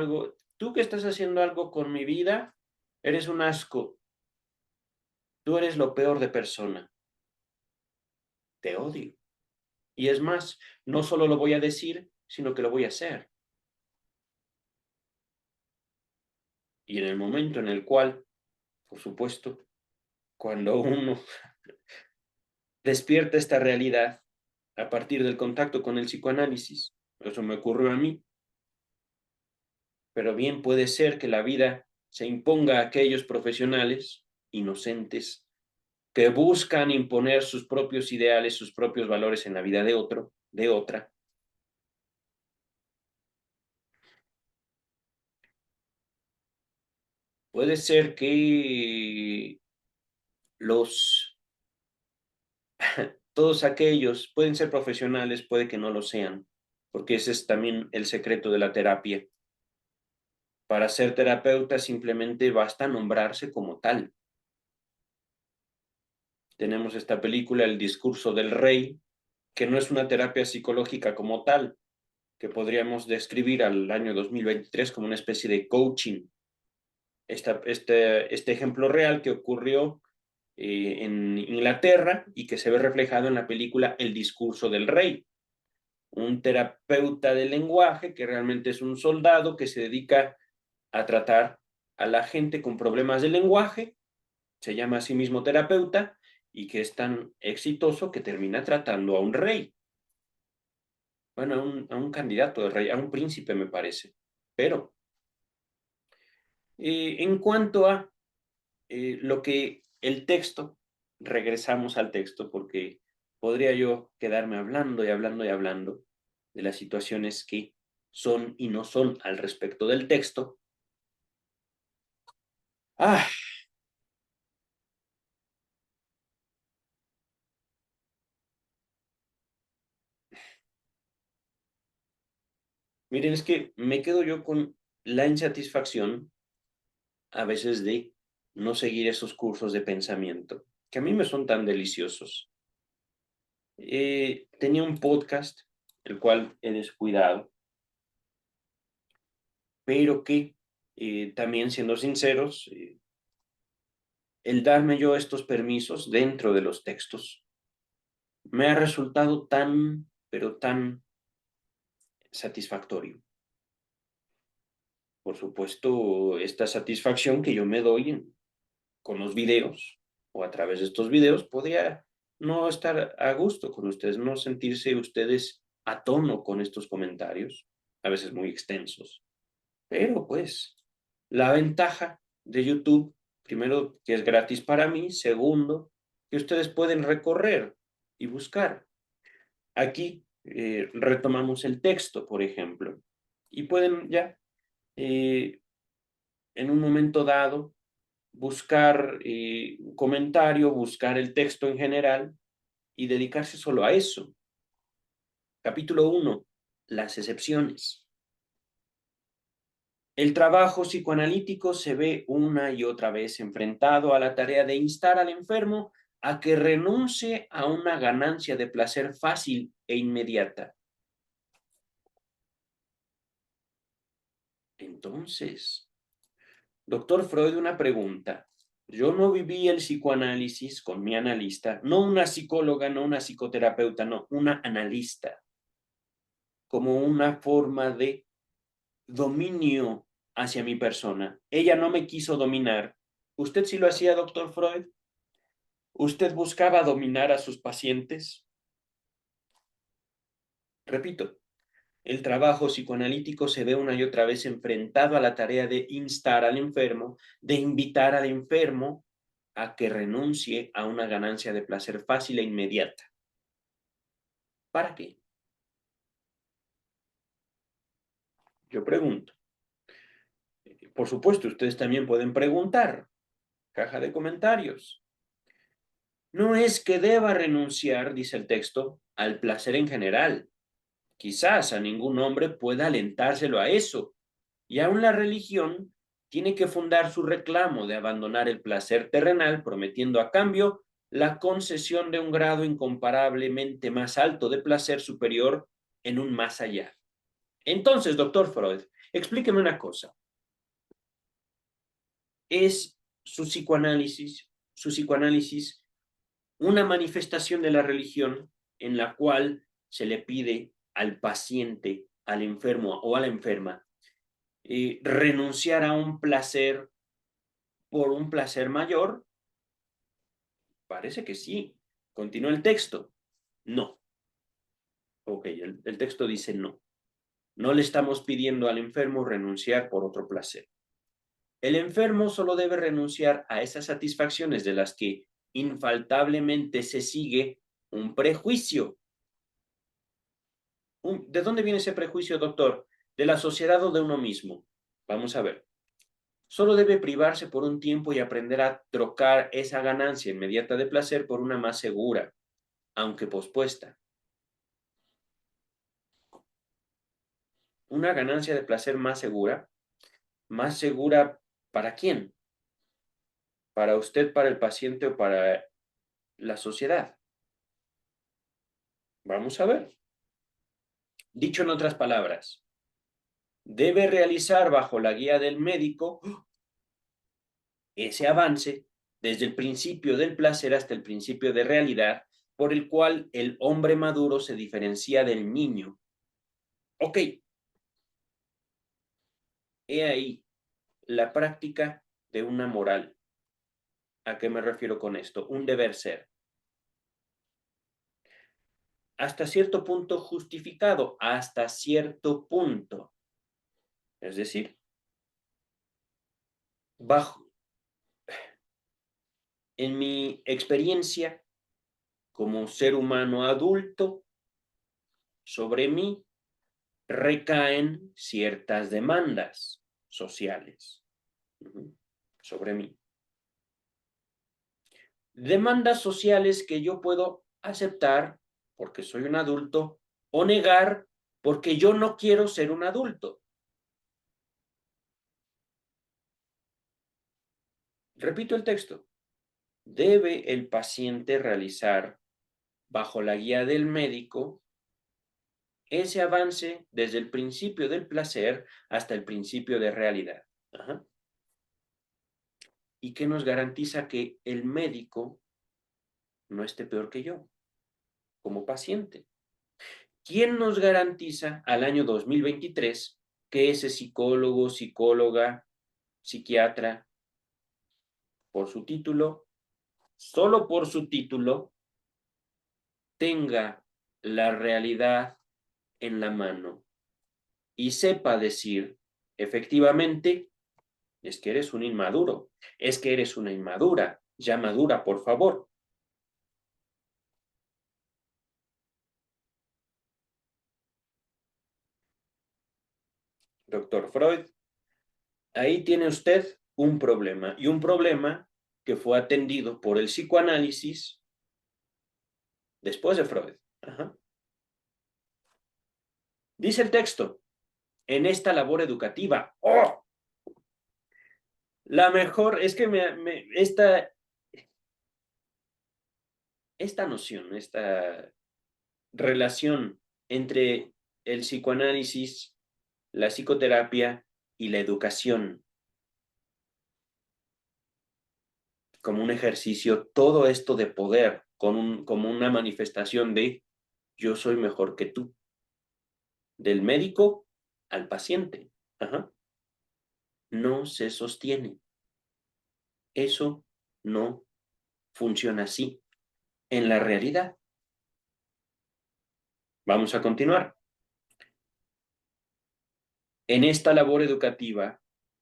S1: algo con mi vida, eres un asco. Tú eres lo peor de persona. Te odio. Y es más, no solo lo voy a decir, sino que lo voy a hacer. Y en el momento en el cual, por supuesto, cuando uno despierta esta realidad a partir del contacto con el psicoanálisis, eso me ocurrió a mí, pero bien puede ser que la vida se imponga a aquellos profesionales inocentes que buscan imponer sus propios ideales, sus propios valores en la vida de otro, de otra. Puede ser que los todos aquellos pueden ser profesionales, puede que no lo sean, porque ese es también el secreto de la terapia. Para ser terapeuta simplemente basta nombrarse como tal. Tenemos esta película, El discurso del rey, que no es una terapia psicológica como tal, que podríamos describir al año 2023 como una especie de coaching. Este ejemplo real que ocurrió en Inglaterra y que se ve reflejado en la película El discurso del rey. Un terapeuta del lenguaje que realmente es un soldado que se dedica a tratar a la gente con problemas de lenguaje, se llama a sí mismo terapeuta y que es tan exitoso que termina tratando a un rey, bueno, a un candidato de rey, a un príncipe me parece. Pero en cuanto a lo que el texto, regresamos al texto porque podría yo quedarme hablando y hablando y hablando de las situaciones que son y no son al respecto del texto. Ah, miren, es que me quedo yo con la insatisfacción a veces de no seguir esos cursos de pensamiento, que a mí me son tan deliciosos. Tenía un podcast, el cual he descuidado, pero que también siendo sinceros, el darme yo estos permisos dentro de los textos me ha resultado tan, pero tan satisfactorio. Por supuesto, esta satisfacción que yo me doy con los videos o a través de estos videos podría no estar a gusto con ustedes, no sentirse ustedes a tono con estos comentarios, a veces muy extensos. Pero pues, la ventaja de YouTube, primero, que es gratis para mí, segundo, que ustedes pueden recorrer y buscar. Aquí retomamos el texto, por ejemplo, y pueden ya, en un momento dado, buscar un comentario, buscar el texto en general y dedicarse solo a eso. Capítulo 1. Las excepciones. El trabajo psicoanalítico se ve una y otra vez enfrentado a la tarea de instar al enfermo a que renuncie a una ganancia de placer fácil e inmediata. Entonces, doctor Freud, una pregunta. Yo no viví el psicoanálisis con mi analista, no una psicóloga, no una psicoterapeuta, no, una analista, como una forma de dominio hacia mi persona. Ella no me quiso dominar. ¿Usted sí lo hacía, doctor Freud? ¿Usted buscaba dominar a sus pacientes? Repito, el trabajo psicoanalítico se ve una y otra vez enfrentado a la tarea de instar al enfermo, de invitar al enfermo a que renuncie a una ganancia de placer fácil e inmediata. ¿Para qué? Yo pregunto. Por supuesto, ustedes también pueden preguntar. Caja de comentarios. No es que deba renunciar, dice el texto, al placer en general. Quizás a ningún hombre pueda alentárselo a eso. Y aún la religión tiene que fundar su reclamo de abandonar el placer terrenal, prometiendo a cambio la concesión de un grado incomparablemente más alto de placer superior en un más allá. Entonces, doctor Freud, explíqueme una cosa. ¿Es su psicoanálisis una manifestación de la religión en la cual se le pide al paciente, al enfermo o a la enferma, renunciar a un placer por un placer mayor? Parece que sí. Continúa el texto. No. Ok, el texto dice no. No le estamos pidiendo al enfermo renunciar por otro placer. El enfermo solo debe renunciar a esas satisfacciones de las que infaltablemente se sigue un prejuicio. ¿De dónde viene ese prejuicio, doctor? ¿De la sociedad o de uno mismo? Vamos a ver. Solo debe privarse por un tiempo y aprender a trocar esa ganancia inmediata de placer por una más segura, aunque pospuesta. Una ganancia de placer más segura ¿para quién? ¿Para usted, para el paciente o para la sociedad? Vamos a ver. Dicho en otras palabras, debe realizar bajo la guía del médico ese avance desde el principio del placer hasta el principio de realidad por el cual el hombre maduro se diferencia del niño. Ok, he ahí la práctica de una moral. ¿A qué me refiero con esto? Un deber ser. Hasta cierto punto justificado, hasta cierto punto. Es decir, bajo, en mi experiencia como ser humano adulto, sobre mí recaen ciertas demandas sociales sobre mí. Demandas sociales que yo puedo aceptar porque soy un adulto o negar porque yo no quiero ser un adulto. Repito el texto. Debe el paciente realizar, bajo la guía del médico, ese avance desde el principio del placer hasta el principio de realidad. Ajá. ¿Y qué nos garantiza que el médico no esté peor que yo como paciente? ¿Quién nos garantiza al año 2023 que ese psicólogo, psicóloga, psiquiatra, por su título, solo por su título, tenga la realidad en la mano y sepa decir, efectivamente, es que eres un inmaduro, es que eres una inmadura, ya madura, por favor? Doctor Freud, ahí tiene usted un problema, y un problema que fue atendido por el psicoanálisis después de Freud. Ajá. Dice el texto, en esta labor educativa, ¡oh! La mejor, es que esta noción, esta relación entre el psicoanálisis, la psicoterapia y la educación como un ejercicio, todo esto de poder, como una manifestación de yo soy mejor que tú, del médico al paciente. Ajá. No se sostiene. Eso no funciona así en la realidad. Vamos a continuar. En esta labor educativa,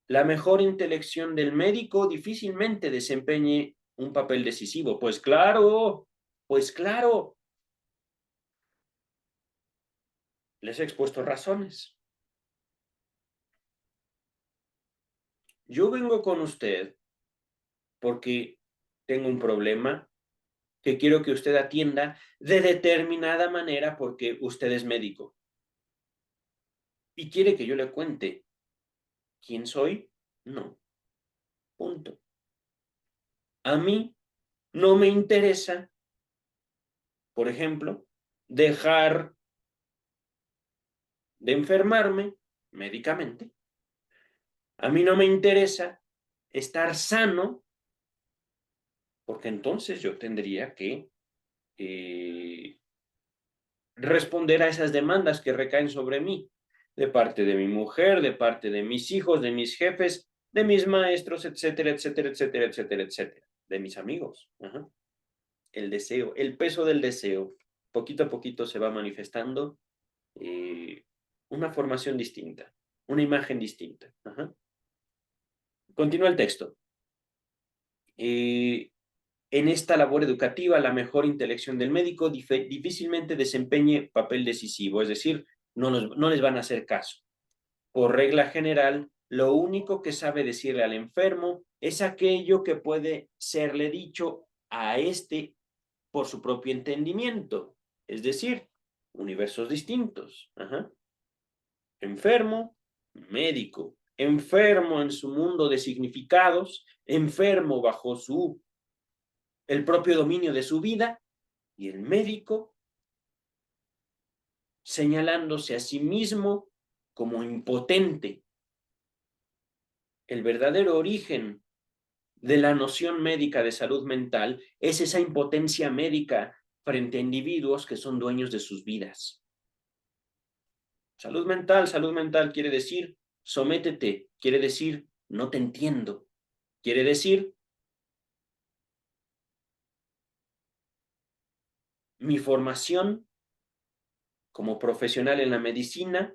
S1: la mejor intelección del médico difícilmente desempeñe un papel decisivo. Pues claro, les he expuesto razones. Yo vengo con usted porque tengo un problema que quiero que usted atienda de determinada manera porque usted es médico. ¿Y quiere que yo le cuente quién soy? No, punto. A mí no me interesa, por ejemplo, dejar de enfermarme médicamente. A mí no me interesa estar sano porque entonces yo tendría que eh, responder a esas demandas que recaen sobre mí, de parte de mi mujer, de parte de mis hijos, de mis jefes, de mis maestros, etcétera, etcétera, etcétera, etcétera, etcétera, de mis amigos. Ajá. El deseo, el peso del deseo, poquito a poquito se va manifestando eh, una formación distinta, una imagen distinta. Ajá. Continúa el texto. Eh, en esta labor educativa, la mejor intelección del médico difícilmente desempeñe papel decisivo, es decir, no les van a hacer caso. Por regla general, lo único que sabe decirle al enfermo es aquello que puede serle dicho a este por su propio entendimiento, es decir, universos distintos. Ajá. Enfermo, médico, enfermo en su mundo de significados, enfermo bajo el propio dominio de su vida, y el médico señalándose a sí mismo como impotente. El verdadero origen de la noción médica de salud mental es esa impotencia médica frente a individuos que son dueños de sus vidas. Salud mental quiere decir sométete, quiere decir no te entiendo, quiere decir mi formación como profesional en la medicina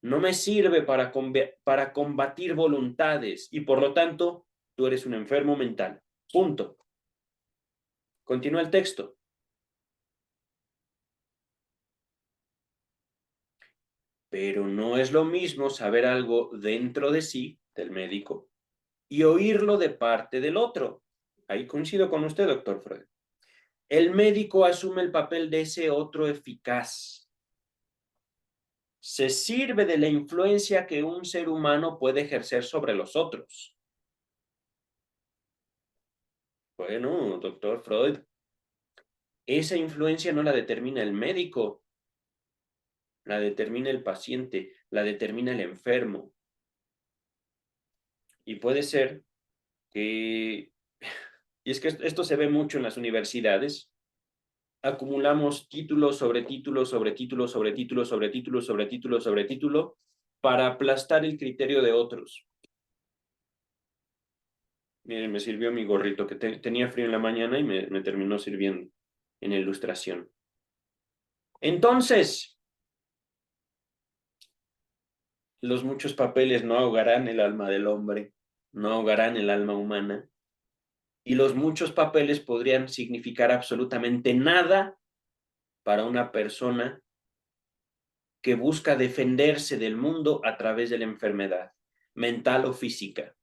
S1: no me sirve para combatir voluntades y por lo tanto tú eres un enfermo mental. Punto. Continúa el texto. Pero no es lo mismo saber algo dentro de sí, del médico, y oírlo de parte del otro. Ahí coincido con usted, doctor Freud. El médico asume el papel de ese otro eficaz. Se sirve de la influencia que un ser humano puede ejercer sobre los otros. Bueno, doctor Freud, esa influencia no la determina el médico, la determina el paciente, la determina el enfermo. Y puede ser que, y es que esto se ve mucho en las universidades, acumulamos títulos sobre títulos sobre títulos sobre títulos sobre títulos sobre títulos sobre título para aplastar el criterio de otros. Miren, me sirvió mi gorrito, que tenía frío en la mañana y me terminó sirviendo en la ilustración. Entonces, los muchos papeles no ahogarán el alma del hombre, no ahogarán el alma humana, y los muchos papeles podrían significar absolutamente nada para una persona que busca defenderse del mundo a través de la enfermedad, mental o física.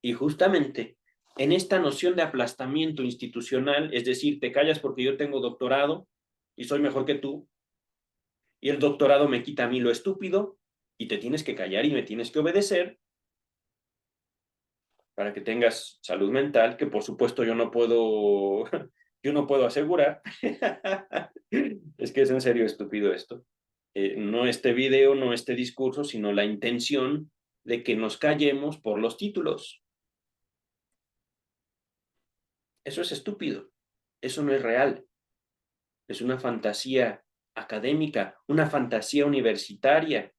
S1: Y justamente en esta noción de aplastamiento institucional, es decir, te callas porque yo tengo doctorado y soy mejor que tú, y el doctorado me quita a mí lo estúpido, y te tienes que callar y me tienes que obedecer para que tengas salud mental, que por supuesto yo no puedo, yo no puedo asegurar. Es que es en serio estúpido esto. No este video, no este discurso, sino la intención de que nos callemos por los títulos. Eso es estúpido. Eso no es real. Es una fantasía académica, una fantasía universitaria.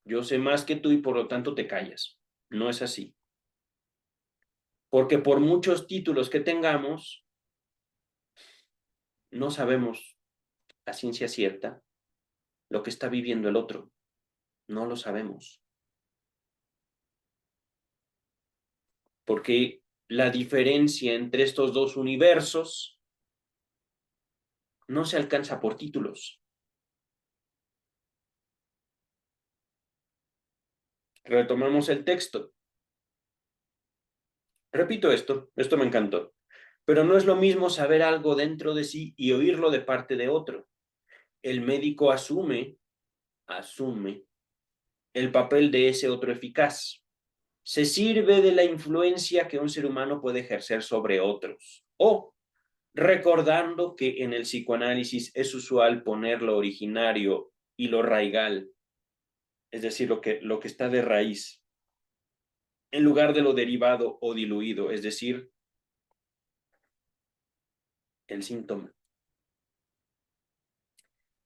S1: Yo sé más que tú y por lo tanto te callas. No es así. Porque por muchos títulos que tengamos, no sabemos a ciencia cierta lo que está viviendo el otro. No lo sabemos. Porque la diferencia entre estos dos universos no se alcanza por títulos. Retomamos el texto. Repito esto me encantó. Pero no es lo mismo saber algo dentro de sí y oírlo de parte de otro. El médico asume el papel de ese otro eficaz. Se sirve de la influencia que un ser humano puede ejercer sobre otros. O recordando que en el psicoanálisis es usual poner lo originario y lo raigal, es decir, lo que está de raíz, en lugar de lo derivado o diluido, es decir, el síntoma.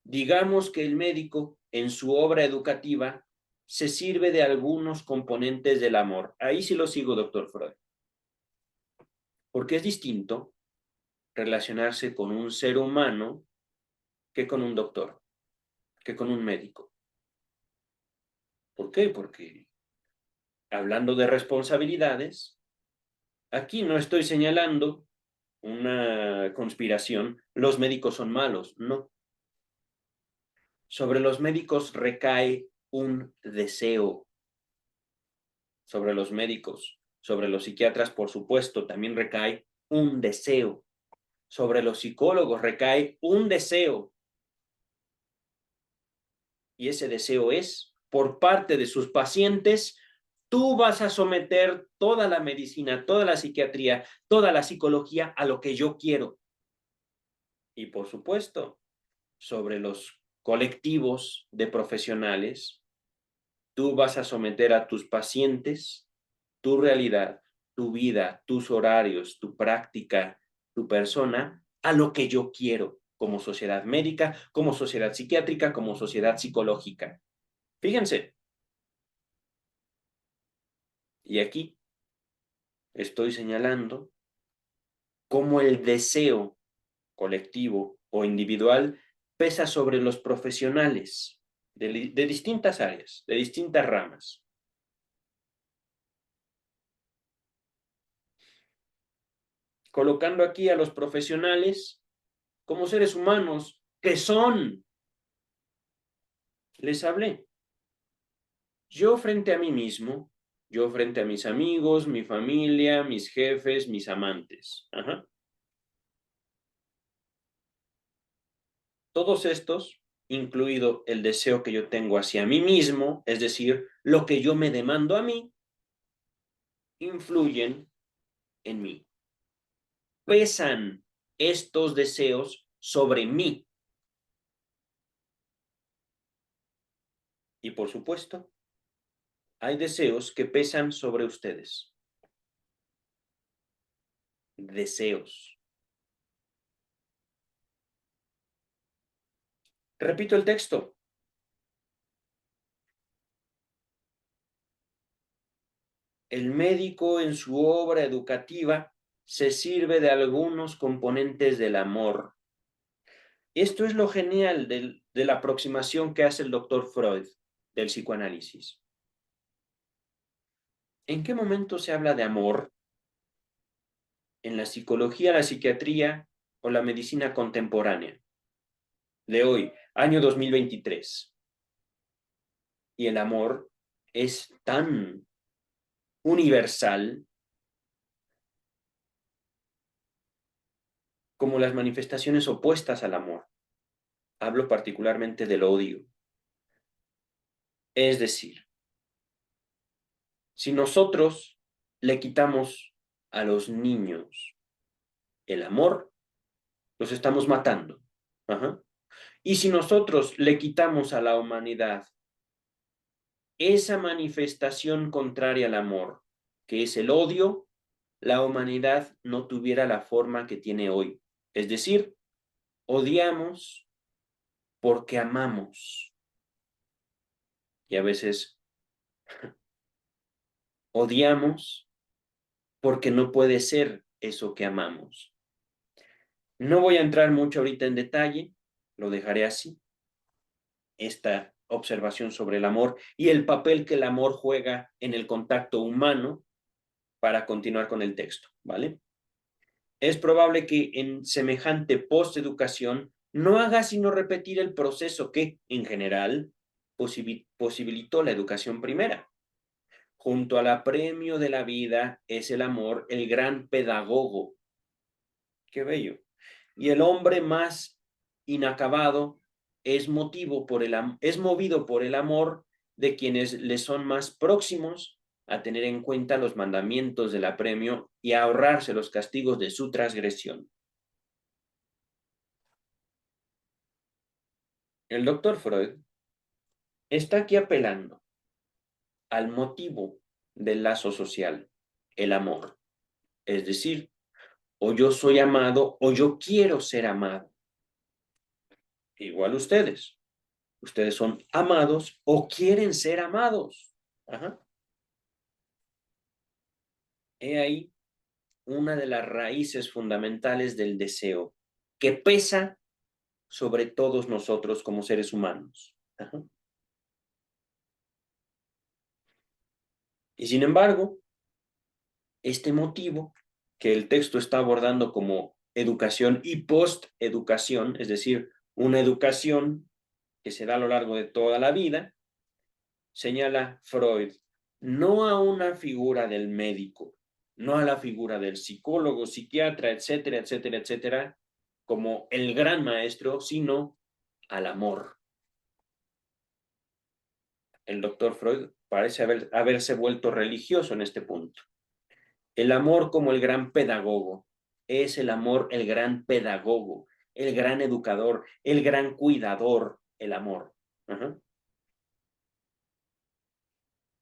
S1: Digamos que el médico, en su obra educativa, se sirve de algunos componentes del amor. Ahí sí lo sigo, doctor Freud. Porque es distinto relacionarse con un ser humano que con un doctor, que con un médico. ¿Por qué? Porque hablando de responsabilidades, aquí no estoy señalando una conspiración, los médicos son malos, no. Sobre los médicos recae un deseo. Sobre los médicos, sobre los psiquiatras, por supuesto, también recae un deseo. Sobre los psicólogos recae un deseo. Y ese deseo es, por parte de sus pacientes, tú vas a someter toda la medicina, toda la psiquiatría, toda la psicología a lo que yo quiero. Y por supuesto, sobre los colectivos de profesionales, tú vas a someter a tus pacientes tu realidad, tu vida, tus horarios, tu práctica, tu persona, a lo que yo quiero como sociedad médica, como sociedad psiquiátrica, como sociedad psicológica. Fíjense, y aquí estoy señalando cómo el deseo colectivo o individual pesa sobre los profesionales de distintas áreas, de distintas ramas. Colocando aquí a los profesionales como seres humanos que son. Les hablé. Yo frente a mí mismo, yo frente a mis amigos, mi familia, mis jefes, mis amantes. Ajá. Todos estos, incluido el deseo que yo tengo hacia mí mismo, es decir, lo que yo me demando a mí, influyen en mí. Pesan estos deseos sobre mí. Y por supuesto, hay deseos que pesan sobre ustedes. Deseos. Repito el texto. El médico en su obra educativa se sirve de algunos componentes del amor. Esto es lo genial de la aproximación que hace el doctor Freud del psicoanálisis. ¿En qué momento se habla de amor? ¿En la psicología, la psiquiatría o la medicina contemporánea? De hoy, año 2023. Y el amor es tan universal como las manifestaciones opuestas al amor. Hablo particularmente del odio. Es decir, si nosotros le quitamos a los niños el amor, los estamos matando. Ajá. Y si nosotros le quitamos a la humanidad esa manifestación contraria al amor, que es el odio, la humanidad no tuviera la forma que tiene hoy. Es decir, odiamos porque amamos. Y a veces odiamos porque no puede ser eso que amamos. No voy a entrar mucho ahorita en detalle, lo dejaré así, esta observación sobre el amor y el papel que el amor juega en el contacto humano para continuar con el texto, ¿vale? Es probable que en semejante posteducación no haga sino repetir el proceso que, en general, posibilitó la educación primera. Junto al apremio de la vida es el amor el gran pedagogo. Qué bello. Y el hombre más inacabado es movido por el amor de quienes le son más próximos a tener en cuenta los mandamientos del apremio y a ahorrarse los castigos de su transgresión. El doctor Freud está aquí apelando al motivo del lazo social, el amor. Es decir, o yo soy amado o yo quiero ser amado. Igual ustedes. Ustedes son amados o quieren ser amados. Ajá. He ahí una de las raíces fundamentales del deseo, que pesa sobre todos nosotros como seres humanos. Ajá. Y sin embargo, este motivo que el texto está abordando como educación y post-educación, es decir, una educación que se da a lo largo de toda la vida, señala Freud, no a una figura del médico, no a la figura del psicólogo, psiquiatra, etcétera, etcétera, etcétera, como el gran maestro, sino al amor. El doctor Freud parece haberse vuelto religioso en este punto. El amor como el gran pedagogo. Es el amor el gran pedagogo, el gran educador, el gran cuidador, el amor. Uh-huh.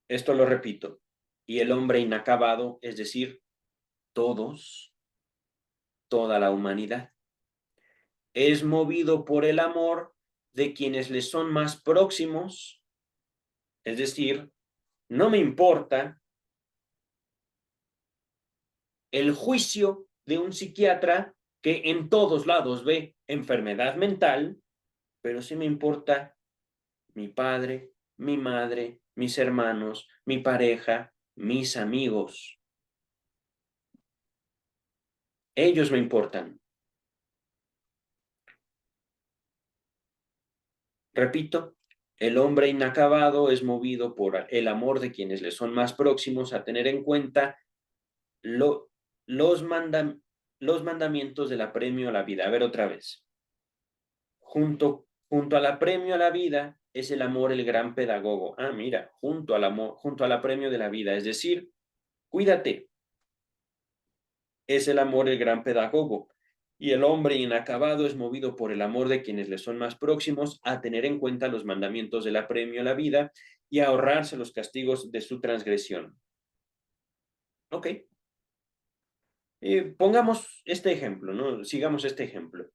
S1: Esto lo repito. Y el hombre inacabado, es decir, todos, toda la humanidad, es movido por el amor de quienes le son más próximos, es decir, no me importa el juicio de un psiquiatra que en todos lados ve enfermedad mental, pero sí me importa mi padre, mi madre, mis hermanos, mi pareja, mis amigos. Ellos me importan. Repito, el hombre inacabado es movido por el amor de quienes le son más próximos a tener en cuenta lo, los, los mandamientos del apremio a la vida. A ver otra vez. Junto al apremio a la vida es el amor el gran pedagogo. Ah, mira, junto al amor, junto al apremio de la vida, es decir, cuídate, es el amor el gran pedagogo. Y el hombre inacabado es movido por el amor de quienes le son más próximos a tener en cuenta los mandamientos del apremio a la vida y a ahorrarse los castigos de su transgresión. Ok. Pongamos este ejemplo, ¿no? Sigamos este ejemplo.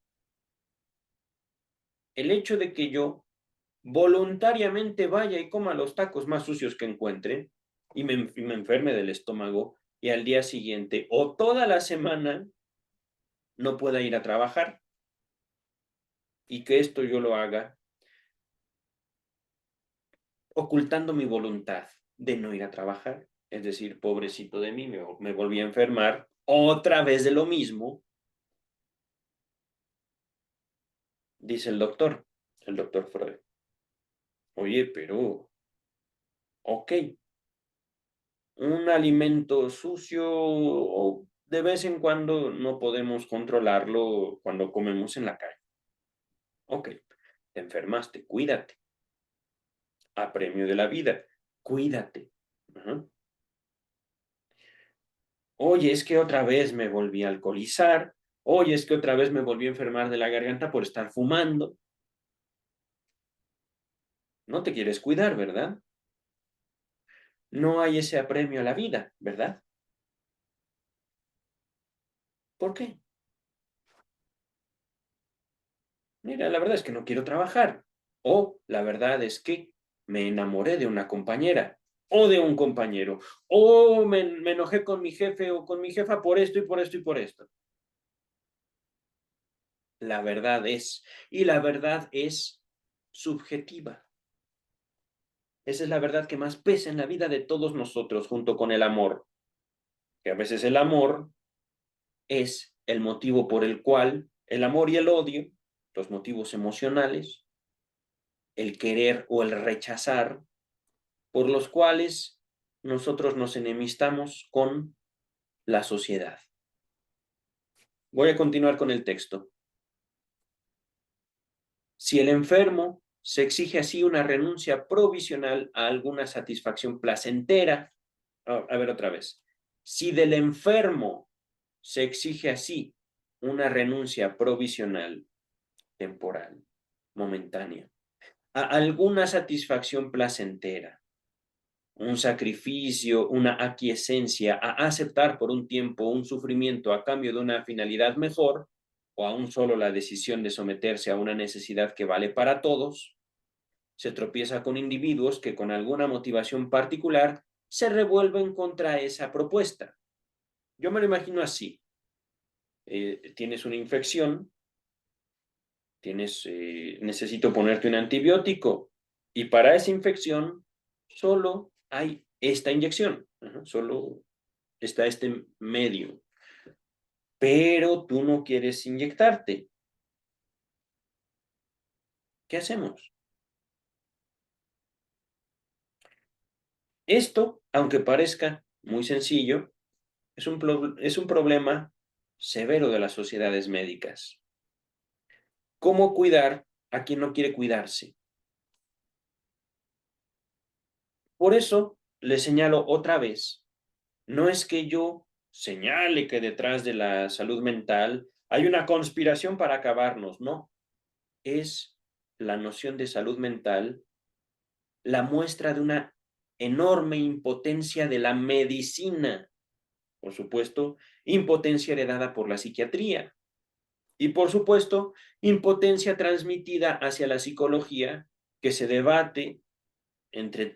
S1: El hecho de que yo voluntariamente vaya y coma los tacos más sucios que encuentre y me enferme del estómago y al día siguiente o toda la semana no pueda ir a trabajar y que esto yo lo haga ocultando mi voluntad de no ir a trabajar. Es decir, pobrecito de mí, me volví a enfermar otra vez de lo mismo, dice el doctor Freud. Oye, pero, ok, un alimento sucio o de vez en cuando no podemos controlarlo cuando comemos en la calle. Ok, te enfermaste, cuídate. Apremio de la vida, cuídate. Ajá. Oye, es que otra vez me volví a alcoholizar. Oye, es que otra vez me volví a enfermar de la garganta por estar fumando. No te quieres cuidar, ¿verdad? No hay ese apremio a la vida, ¿verdad? ¿Por qué? Mira, la verdad es que no quiero trabajar. O la verdad es que me enamoré de una compañera o de un compañero. O me enojé con mi jefe o con mi jefa por esto y por esto y por esto. La verdad es, y la verdad es subjetiva. Esa es la verdad que más pesa en la vida de todos nosotros, junto con el amor. Que a veces el amor es el motivo por el cual el amor y el odio, los motivos emocionales, el querer o el rechazar, por los cuales nosotros nos enemistamos con la sociedad. Voy a continuar con el texto. Si el enfermo se exige así una renuncia provisional a alguna satisfacción placentera, a ver otra vez, si del enfermo se exige así una renuncia provisional, temporal, momentánea, a alguna satisfacción placentera, un sacrificio, una aquiescencia, a aceptar por un tiempo un sufrimiento a cambio de una finalidad mejor, o aún solo la decisión de someterse a una necesidad que vale para todos, se tropieza con individuos que con alguna motivación particular se revuelven contra esa propuesta. Yo me lo imagino así. Tienes una infección, necesito ponerte un antibiótico y para esa infección solo hay esta inyección, solo está este medio, pero tú no quieres inyectarte. ¿Qué hacemos? Esto, aunque parezca muy sencillo, es un problema severo de las sociedades médicas. ¿Cómo cuidar a quien no quiere cuidarse? Por eso le señalo otra vez, no es que yo señale que detrás de la salud mental hay una conspiración para acabarnos, no. Es la noción de salud mental la muestra de una enorme impotencia de la medicina, por supuesto, impotencia heredada por la psiquiatría y, por supuesto, impotencia transmitida hacia la psicología que se debate entre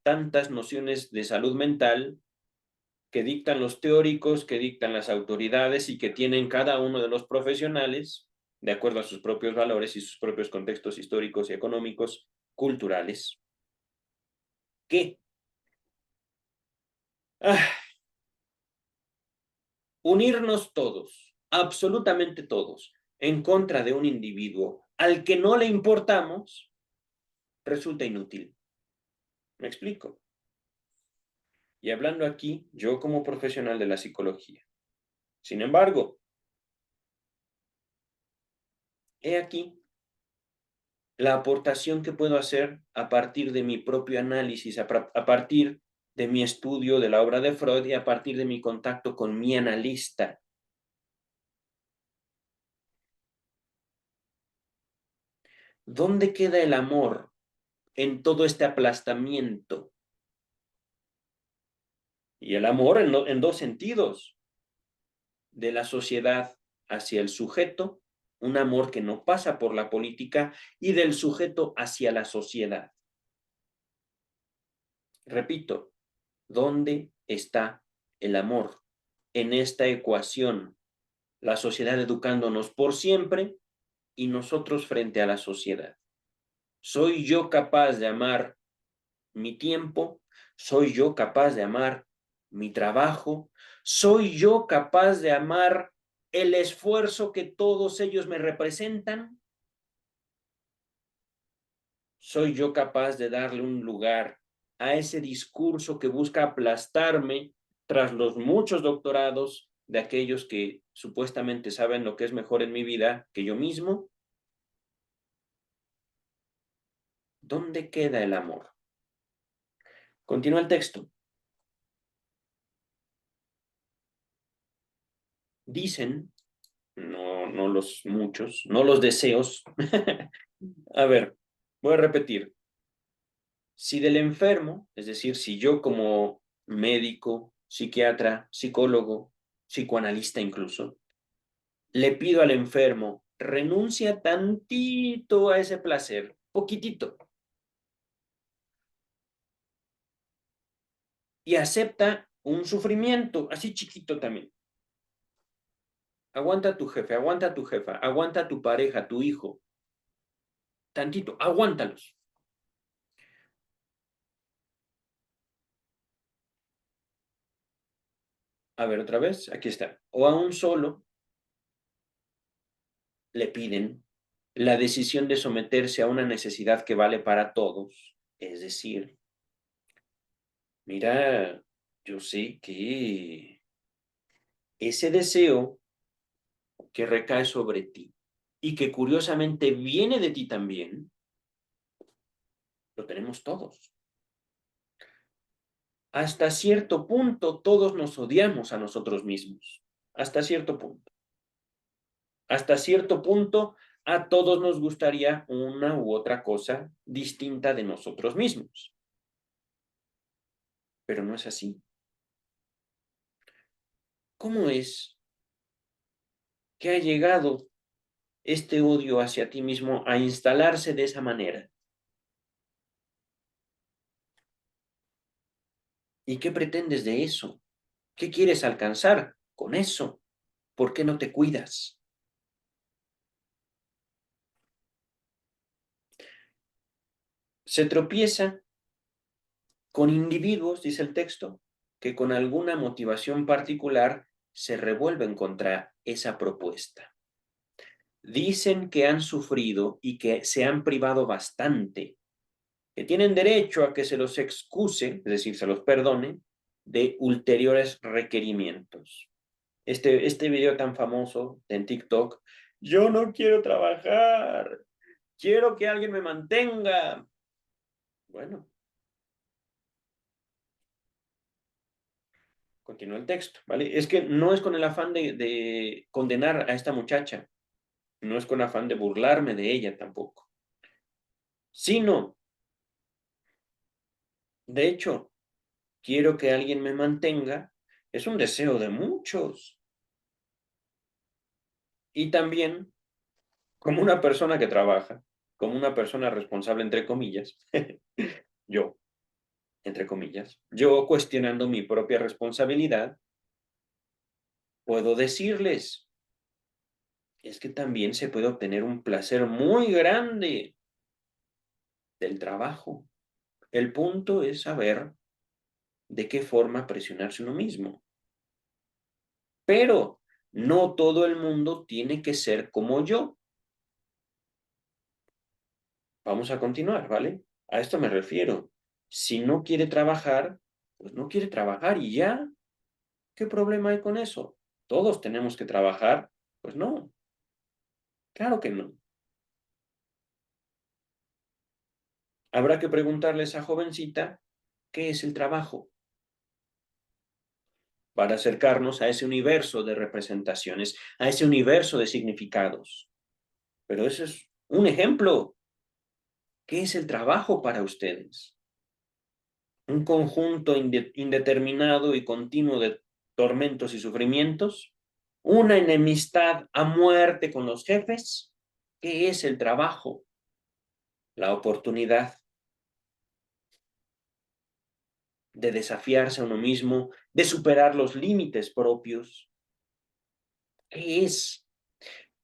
S1: tantas nociones de salud mental que dictan los teóricos, que dictan las autoridades y que tienen cada uno de los profesionales de acuerdo a sus propios valores y sus propios contextos históricos y económicos, culturales. ¿Qué? Ah, unirnos todos, absolutamente todos, en contra de un individuo al que no le importamos, resulta inútil. ¿Me explico? Y hablando aquí, yo como profesional de la psicología. Sin embargo, he aquí la aportación que puedo hacer a partir de mi propio análisis, a partir de mi estudio de la obra de Freud y a partir de mi contacto con mi analista. ¿Dónde queda el amor en todo este aplastamiento? Y el amor en dos sentidos, de la sociedad hacia el sujeto, un amor que no pasa por la política, y del sujeto hacia la sociedad. Repito, ¿dónde está el amor en esta ecuación? La sociedad educándonos por siempre y nosotros frente a la sociedad. ¿Soy yo capaz de amar mi tiempo? ¿Soy yo capaz de amar mi trabajo? ¿Soy yo capaz de amar el esfuerzo que todos ellos me representan? ¿Soy yo capaz de darle un lugar a ese discurso que busca aplastarme tras los muchos doctorados de aquellos que supuestamente saben lo que es mejor en mi vida que yo mismo? ¿Dónde queda el amor? Continúa el texto. Dicen, no los muchos, no los deseos. A ver, voy a repetir. Si del enfermo, es decir, si yo como médico, psiquiatra, psicólogo, psicoanalista incluso, le pido al enfermo, renuncia tantito a ese placer, poquitito, y acepta un sufrimiento, así chiquito también. Aguanta a tu jefe, aguanta a tu jefa, aguanta a tu pareja, a tu hijo, tantito, aguántalos. A ver, otra vez, aquí está. O a un solo le piden la decisión de someterse a una necesidad que vale para todos. Es decir, mira, yo sé que ese deseo que recae sobre ti y que curiosamente viene de ti también, lo tenemos todos. Hasta cierto punto todos nos odiamos a nosotros mismos. Hasta cierto punto. Hasta cierto punto a todos nos gustaría una u otra cosa distinta de nosotros mismos. Pero no es así. ¿Cómo es que ha llegado este odio hacia ti mismo a instalarse de esa manera? ¿Y qué pretendes de eso? ¿Qué quieres alcanzar con eso? ¿Por qué no te cuidas? Se tropieza con individuos, dice el texto, que con alguna motivación particular se revuelven contra esa propuesta. Dicen que han sufrido y que se han privado bastante, que tienen derecho a que se los excuse, es decir, se los perdone, de ulteriores requerimientos. Este video tan famoso en TikTok, yo no quiero trabajar, quiero que alguien me mantenga. Bueno, continúa el texto, ¿vale? Es que no es con el afán de condenar a esta muchacha, no es con afán de burlarme de ella tampoco, sino, de hecho, quiero que alguien me mantenga, es un deseo de muchos. Y también, como una persona que trabaja, como una persona responsable, entre comillas, yo, entre comillas, yo cuestionando mi propia responsabilidad, puedo decirles, es que también se puede obtener un placer muy grande del trabajo. El punto es saber de qué forma presionarse uno mismo. Pero no todo el mundo tiene que ser como yo. Vamos a continuar, ¿vale? A esto me refiero. Si no quiere trabajar, pues no quiere trabajar y ya. ¿Qué problema hay con eso? ¿Todos tenemos que trabajar? Pues no, claro que no. Habrá que preguntarle a esa jovencita qué es el trabajo para acercarnos a ese universo de representaciones, a ese universo de significados. Pero eso es un ejemplo. ¿Qué es el trabajo para ustedes? ¿Un conjunto indeterminado y continuo de tormentos y sufrimientos? ¿Una enemistad a muerte con los jefes? ¿Qué es el trabajo? La oportunidad de desafiarse a uno mismo, de superar los límites propios. ¿Qué es?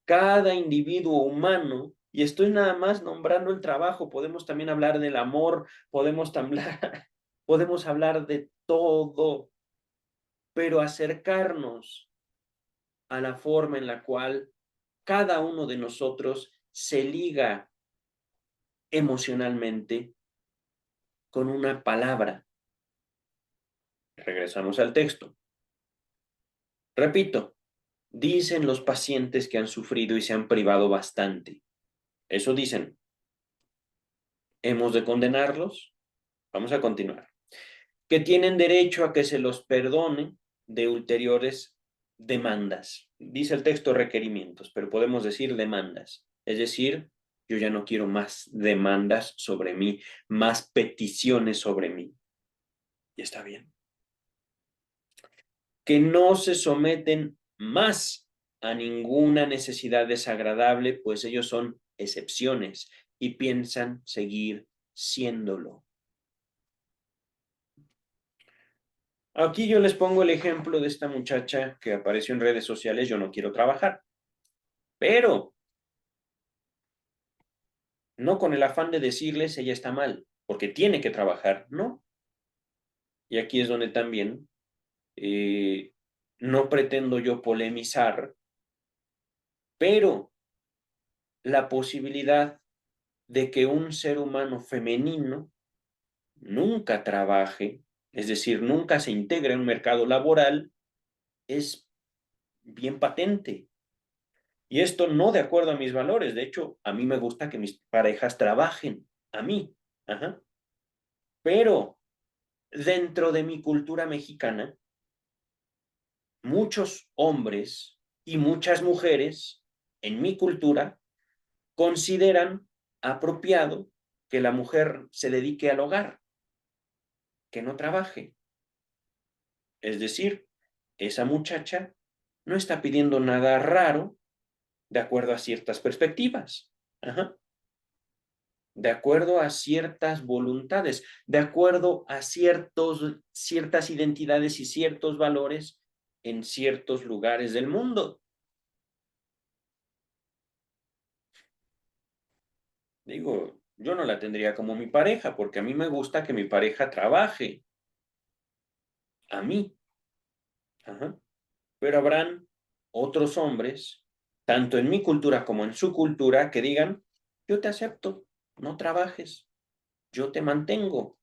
S1: Cada individuo humano, y estoy nada más nombrando el trabajo, podemos también hablar del amor, podemos hablar de todo, pero acercarnos a la forma en la cual cada uno de nosotros se liga emocionalmente con una palabra. Regresamos al texto. Repito, dicen los pacientes que han sufrido y se han privado bastante. Eso dicen. ¿Hemos de condenarlos? Vamos a continuar. Que tienen derecho a que se los perdone de ulteriores demandas. Dice el texto requerimientos, pero podemos decir demandas. Es decir, yo ya no quiero más demandas sobre mí, más peticiones sobre mí. Y está bien. Que no se someten más a ninguna necesidad desagradable, pues ellos son excepciones y piensan seguir siéndolo. Aquí yo les pongo el ejemplo de esta muchacha que apareció en redes sociales, yo no quiero trabajar, pero no con el afán de decirles ella está mal, porque tiene que trabajar, ¿no? Y aquí es donde también no pretendo yo polemizar, pero la posibilidad de que un ser humano femenino nunca trabaje, es decir, nunca se integre en un mercado laboral, es bien patente. Y esto no de acuerdo a mis valores. De hecho, a mí me gusta que mis parejas trabajen, a mí. Ajá. Pero dentro de mi cultura mexicana, muchos hombres y muchas mujeres en mi cultura consideran apropiado que la mujer se dedique al hogar, que no trabaje. Es decir, esa muchacha no está pidiendo nada raro de acuerdo a ciertas perspectivas. Ajá. De acuerdo a ciertas voluntades, de acuerdo a ciertas identidades y ciertos valores en ciertos lugares del mundo. Digo, yo no la tendría como mi pareja, porque a mí me gusta que mi pareja trabaje, a mí. Ajá. Pero habrán otros hombres, tanto en mi cultura como en su cultura, que digan, yo te acepto, no trabajes, yo te mantengo.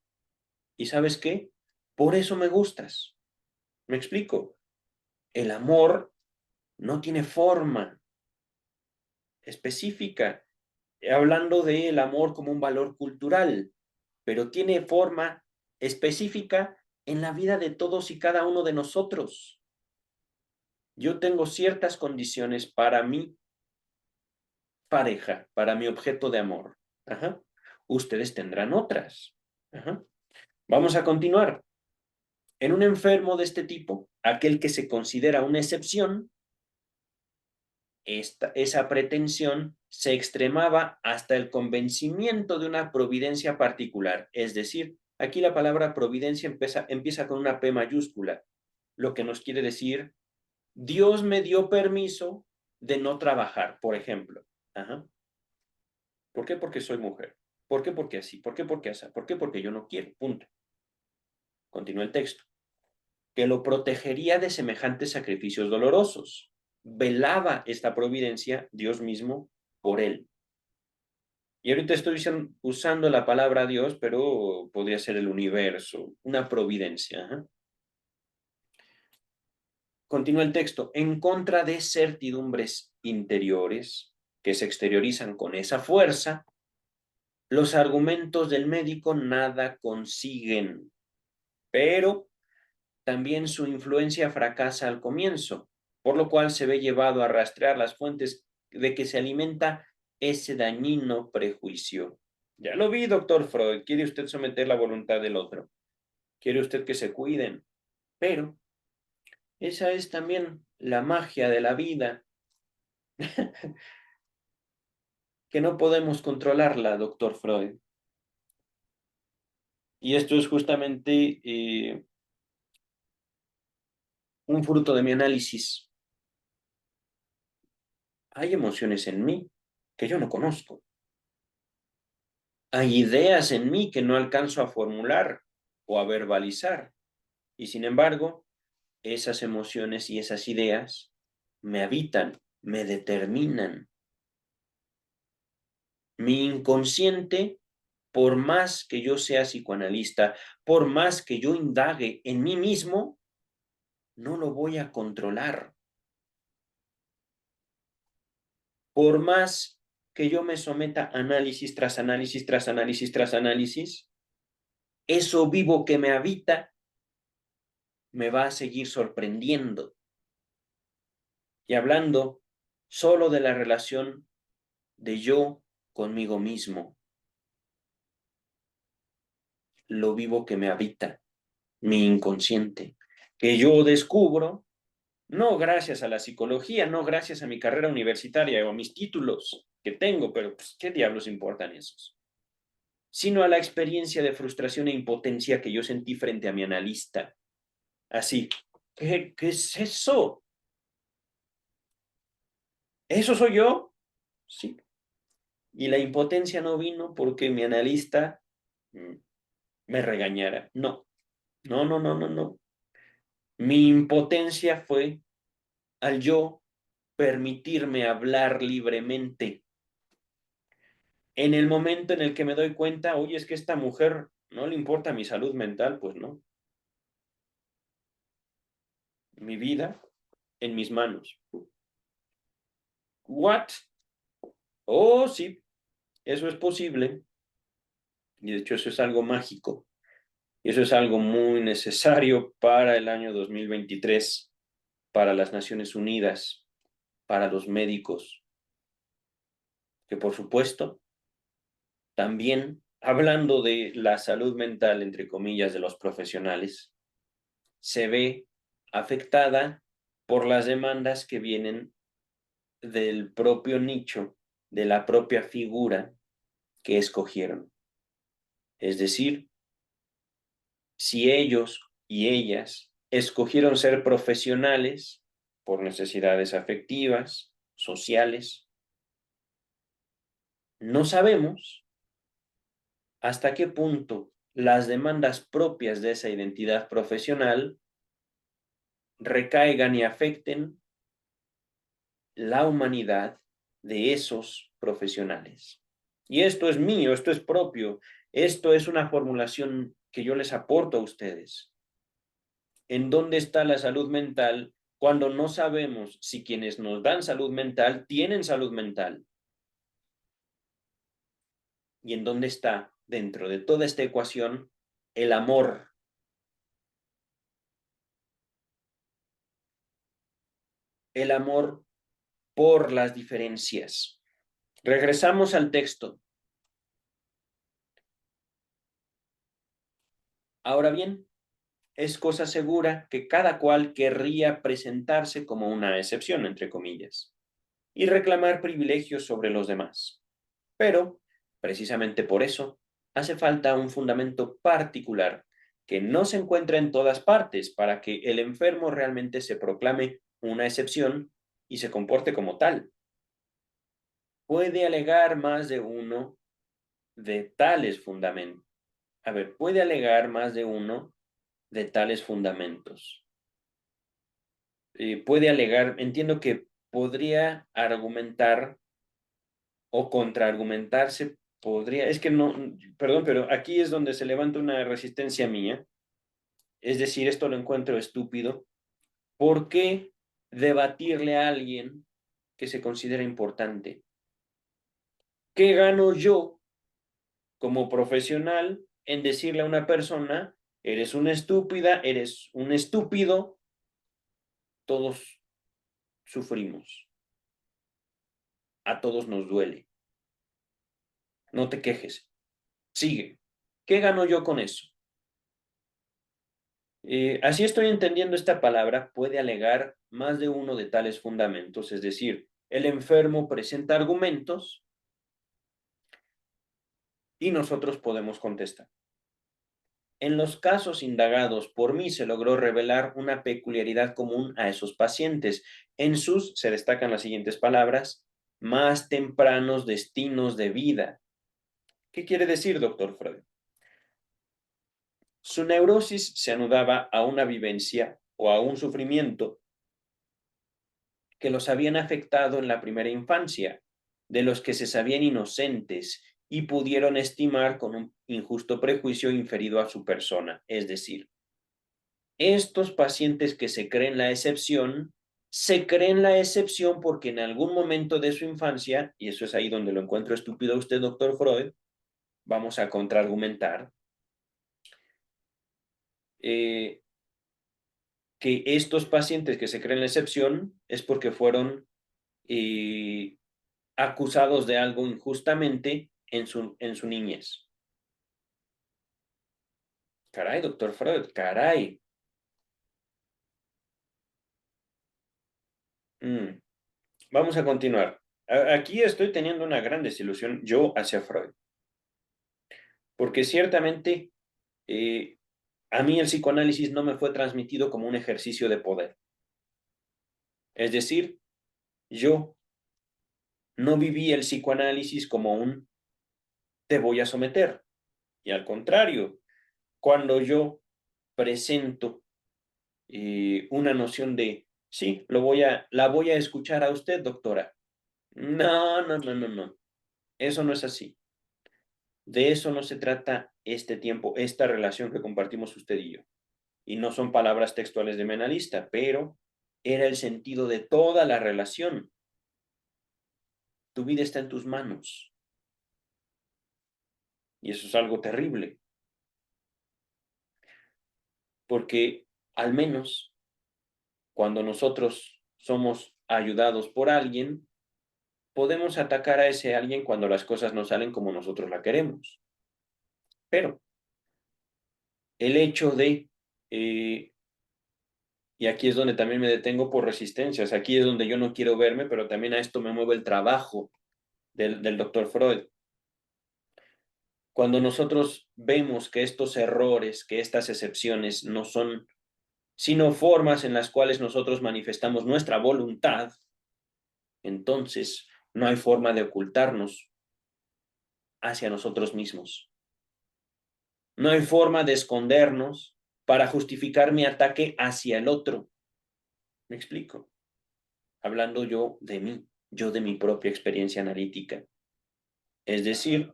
S1: ¿Y sabes qué? Por eso me gustas. ¿Me explico? El amor no tiene forma específica, hablando del amor como un valor cultural, pero tiene forma específica en la vida de todos y cada uno de nosotros. Yo tengo ciertas condiciones para mi pareja, para mi objeto de amor. Ajá. Ustedes tendrán otras. Ajá. Vamos a continuar. En un enfermo de este tipo, aquel que se considera una excepción, esa pretensión se extremaba hasta el convencimiento de una providencia particular. Es decir, aquí la palabra providencia empieza con una P mayúscula, lo que nos quiere decir, Dios me dio permiso de no trabajar, por ejemplo. Ajá. ¿Por qué? Porque soy mujer. ¿Por qué? Porque así. ¿Por qué? Porque así. ¿Por qué? Porque yo no quiero. Punto. Continúa el texto. Que lo protegería de semejantes sacrificios dolorosos. Velaba esta providencia Dios mismo por él. Y ahorita estoy usando la palabra Dios, pero podría ser el universo, una providencia. Ajá. Continúa el texto. En contra de certidumbres interiores que se exteriorizan con esa fuerza, los argumentos del médico nada consiguen, pero también su influencia fracasa al comienzo, por lo cual se ve llevado a rastrear las fuentes de que se alimenta ese dañino prejuicio. Ya lo vi, doctor Freud. Quiere usted someter la voluntad del otro. Quiere usted que se cuiden. Pero esa es también la magia de la vida, que no podemos controlarla, doctor Freud. Y esto es justamente un fruto de mi análisis. Hay emociones en mí que yo no conozco. Hay ideas en mí que no alcanzo a formular o a verbalizar. Y sin embargo, esas emociones y esas ideas me habitan, me determinan. Mi inconsciente, por más que yo sea psicoanalista, por más que yo indague en mí mismo, no lo voy a controlar. Por más que yo me someta a análisis tras análisis, tras análisis, tras análisis, eso vivo que me habita me va a seguir sorprendiendo. Y hablando solo de la relación de yo conmigo mismo, lo vivo que me habita, mi inconsciente, que yo descubro no gracias a la psicología, no gracias a mi carrera universitaria o a mis títulos que tengo, pero pues, ¿qué diablos importan esos? Sino a la experiencia de frustración e impotencia que yo sentí frente a mi analista. Así, ¿qué es eso? ¿Eso soy yo? Sí. Y la impotencia no vino porque mi analista me regañara. No, no, no, no, no, no. Mi impotencia fue al yo permitirme hablar libremente. En el momento en el que me doy cuenta, oye, es que esta mujer no le importa mi salud mental, pues no. Mi vida en mis manos. ¿What? Oh, sí, eso es posible. Y de hecho eso es algo mágico. Y eso es algo muy necesario para el año 2023, para las Naciones Unidas, para los médicos, que por supuesto, también hablando de la salud mental, entre comillas, de los profesionales, se ve afectada por las demandas que vienen del propio nicho, de la propia figura que escogieron. Es decir, si ellos y ellas escogieron ser profesionales por necesidades afectivas, sociales, no sabemos hasta qué punto las demandas propias de esa identidad profesional recaigan y afecten la humanidad de esos profesionales. Y esto es mío, esto es propio, esto es una formulación que yo les aporto a ustedes. ¿En dónde está la salud mental cuando no sabemos si quienes nos dan salud mental tienen salud mental? ¿Y en dónde está, dentro de toda esta ecuación, el amor? El amor por las diferencias. Regresamos al texto. Ahora bien, es cosa segura que cada cual querría presentarse como una excepción, entre comillas, y reclamar privilegios sobre los demás. Pero, precisamente por eso, hace falta un fundamento particular que no se encuentra en todas partes para que el enfermo realmente se proclame una excepción y se comporte como tal. Puede alegar más de uno de tales fundamentos. A ver, puede alegar más de uno de tales fundamentos. Puede alegar, entiendo que podría argumentar o contraargumentarse, podría, es que no, perdón, pero aquí es donde se levanta una resistencia mía, es decir, esto lo encuentro estúpido. ¿Por qué debatirle a alguien que se considera importante? ¿Qué gano yo como profesional en decirle a una persona, eres una estúpida, eres un estúpido? Todos sufrimos, a todos nos duele. No te quejes. Sigue. ¿Qué gano yo con eso? Así estoy entendiendo esta palabra, puede alegar más de uno de tales fundamentos, es decir, el enfermo presenta argumentos y nosotros podemos contestar. En los casos indagados por mí se logró revelar una peculiaridad común a esos pacientes. En sus, se destacan las siguientes palabras, más tempranos destinos de vida. ¿Qué quiere decir, doctor Freud? Su neurosis se anudaba a una vivencia o a un sufrimiento que los habían afectado en la primera infancia, de los que se sabían inocentes y pudieron estimar con un injusto prejuicio inferido a su persona. Es decir, estos pacientes que se creen la excepción porque en algún momento de su infancia, y eso es ahí donde lo encuentro estúpido a usted, doctor Freud, vamos a contraargumentar, eh, que estos pacientes que se creen la excepción es porque fueron eh, acusados de algo injustamente en su niñez. Caray, doctor Freud, caray. Mm. Vamos a continuar. Aquí estoy teniendo una gran desilusión yo hacia Freud, porque ciertamente eh, a mí el psicoanálisis no me fue transmitido como un ejercicio de poder. Es decir, yo no viví el psicoanálisis como un te voy a someter. Y al contrario, cuando yo presento una noción de, sí, la voy a escuchar a usted, doctora. No, no, no, no, no. Eso no es así. De eso no se trata este tiempo, esta relación que compartimos usted y yo. Y no son palabras textuales de Menalista, pero era el sentido de toda la relación. Tu vida está en tus manos. Y eso es algo terrible, porque al menos cuando nosotros somos ayudados por alguien, podemos atacar a ese alguien cuando las cosas no salen como nosotros la queremos. Pero el hecho de, eh, y aquí es donde también me detengo por resistencias, aquí es donde yo no quiero verme, pero también a esto me mueve el trabajo del doctor Freud. Cuando nosotros vemos que estos errores, que estas excepciones no son sino formas en las cuales nosotros manifestamos nuestra voluntad, entonces no hay forma de ocultarnos hacia nosotros mismos. No hay forma de escondernos para justificar mi ataque hacia el otro. ¿Me explico? Hablando yo de mí, yo de mi propia experiencia analítica. Es decir,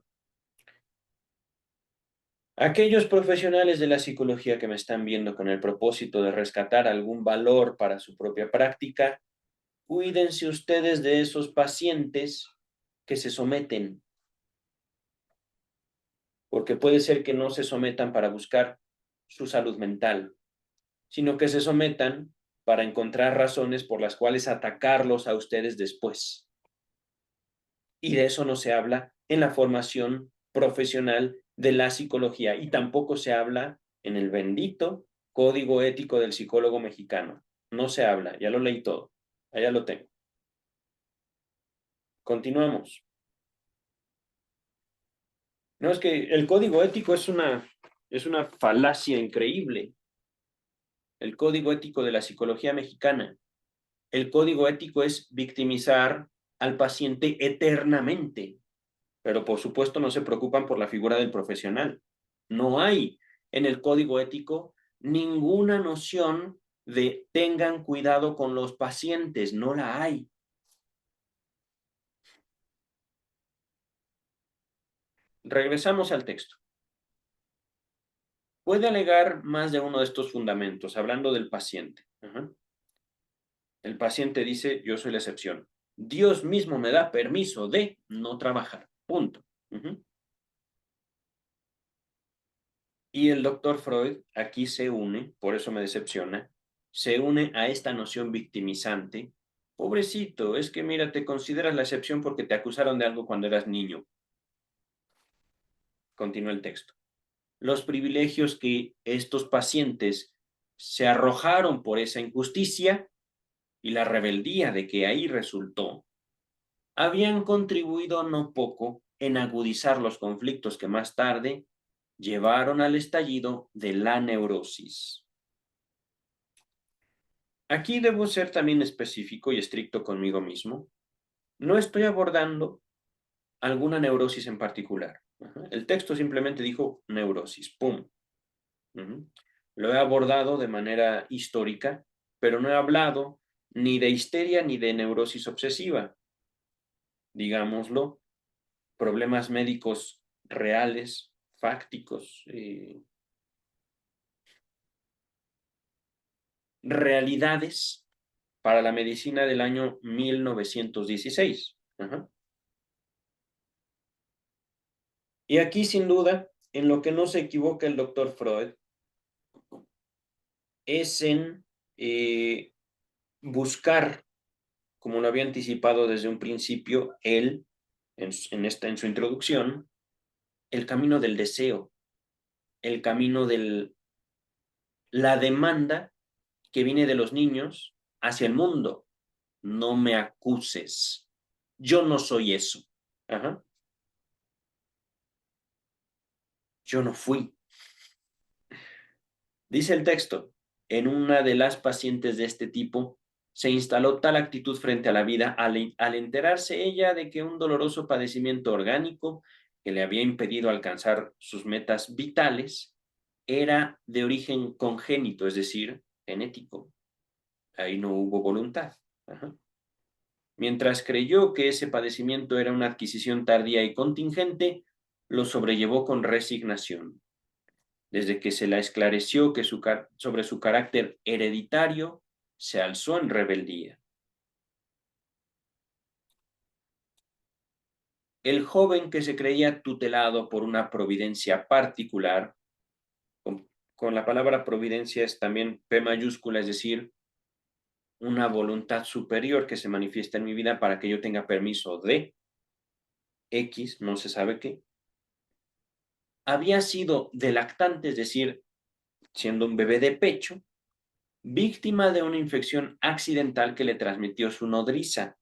S1: aquellos profesionales de la psicología que me están viendo con el propósito de rescatar algún valor para su propia práctica, cuídense ustedes de esos pacientes que se someten, porque puede ser que no se sometan para buscar su salud mental, sino que se sometan para encontrar razones por las cuales atacarlos a ustedes después. Y de eso no se habla en la formación profesional de la psicología y tampoco se habla en el bendito Código Ético del Psicólogo Mexicano. No se habla, ya lo leí todo, allá lo tengo. Continuamos. No, es que el código ético es una falacia increíble. El código ético de la psicología mexicana. El código ético es victimizar al paciente eternamente, pero por supuesto no se preocupan por la figura del profesional. No hay en el código ético ninguna noción de tengan cuidado con los pacientes, no la hay. Regresamos al texto. Puede alegar más de uno de estos fundamentos, hablando del paciente. El paciente dice, yo soy la excepción. Dios mismo me da permiso de no trabajar. Punto. Y el doctor Freud aquí se une, por eso me decepciona, se une a esta noción victimizante. Pobrecito, es que mira, te consideras la excepción porque te acusaron de algo cuando eras niño. Continúa el texto. Los privilegios que estos pacientes se arrojaron por esa injusticia y la rebeldía de que ahí resultó, habían contribuido no poco en agudizar los conflictos que más tarde llevaron al estallido de la neurosis. Aquí debo ser también específico y estricto conmigo mismo. No estoy abordando alguna neurosis en particular. El texto simplemente dijo neurosis, ¡pum! Lo he abordado de manera histórica, pero no he hablado ni de histeria ni de neurosis obsesiva. Digámoslo, problemas médicos reales, fácticos, realidades para la medicina del año 1916. Y aquí, sin duda, en lo que no se equivoca el doctor Freud es en buscar, como lo había anticipado desde un principio, él, en su introducción, el camino del deseo, el camino de la demanda que viene de los niños hacia el mundo. No me acuses. Yo no soy eso. Ajá. Yo no fui. Dice el texto, en una de las pacientes de este tipo, se instaló tal actitud frente a la vida al enterarse ella de que un doloroso padecimiento orgánico que le había impedido alcanzar sus metas vitales era de origen congénito, es decir, genético. Ahí no hubo voluntad. Ajá. Mientras creyó que ese padecimiento era una adquisición tardía y contingente, lo sobrellevó con resignación. Desde que se la esclareció que sobre su carácter hereditario, se alzó en rebeldía. El joven que se creía tutelado por una providencia particular, con la palabra providencia es también P mayúscula, es decir, una voluntad superior que se manifiesta en mi vida para que yo tenga permiso de X, no se sabe qué, había sido de lactante, es decir, siendo un bebé de pecho, víctima de una infección accidental que le transmitió su nodriza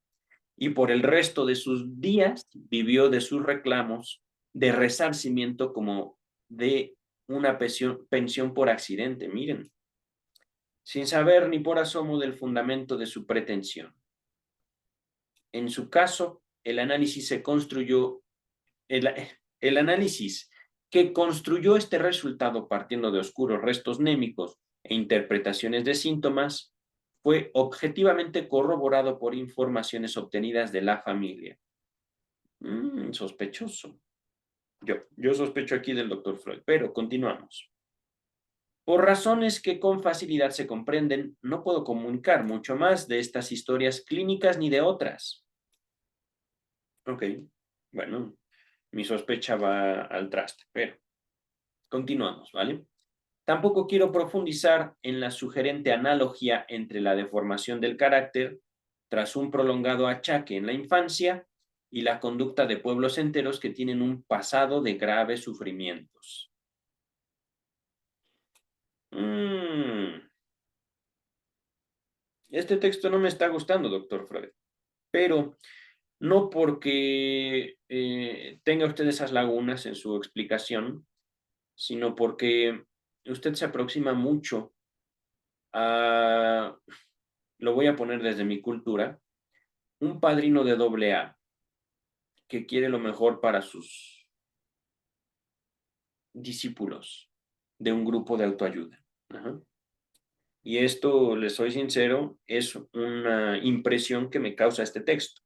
S1: y por el resto de sus días vivió de sus reclamos de resarcimiento como de una pensión por accidente, miren, sin saber ni por asomo del fundamento de su pretensión. En su caso, el análisis el análisis que construyó este resultado partiendo de oscuros restos némicos e interpretaciones de síntomas fue objetivamente corroborado por informaciones obtenidas de la familia. Sospechoso. Yo sospecho aquí del doctor Freud, pero continuamos. Por razones que con facilidad se comprenden, no puedo comunicar mucho más de estas historias clínicas ni de otras. Ok, bueno, mi sospecha va al traste, pero continuamos, ¿vale? Tampoco quiero profundizar en la sugerente analogía entre la deformación del carácter tras un prolongado achaque en la infancia y la conducta de pueblos enteros que tienen un pasado de graves sufrimientos. Este texto no me está gustando, doctor Freud, pero no porque tenga usted esas lagunas en su explicación, sino porque usted se aproxima mucho a, lo voy a poner desde mi cultura, un padrino de AA que quiere lo mejor para sus discípulos de un grupo de autoayuda. Ajá. Y esto, les soy sincero, es una impresión que me causa este texto.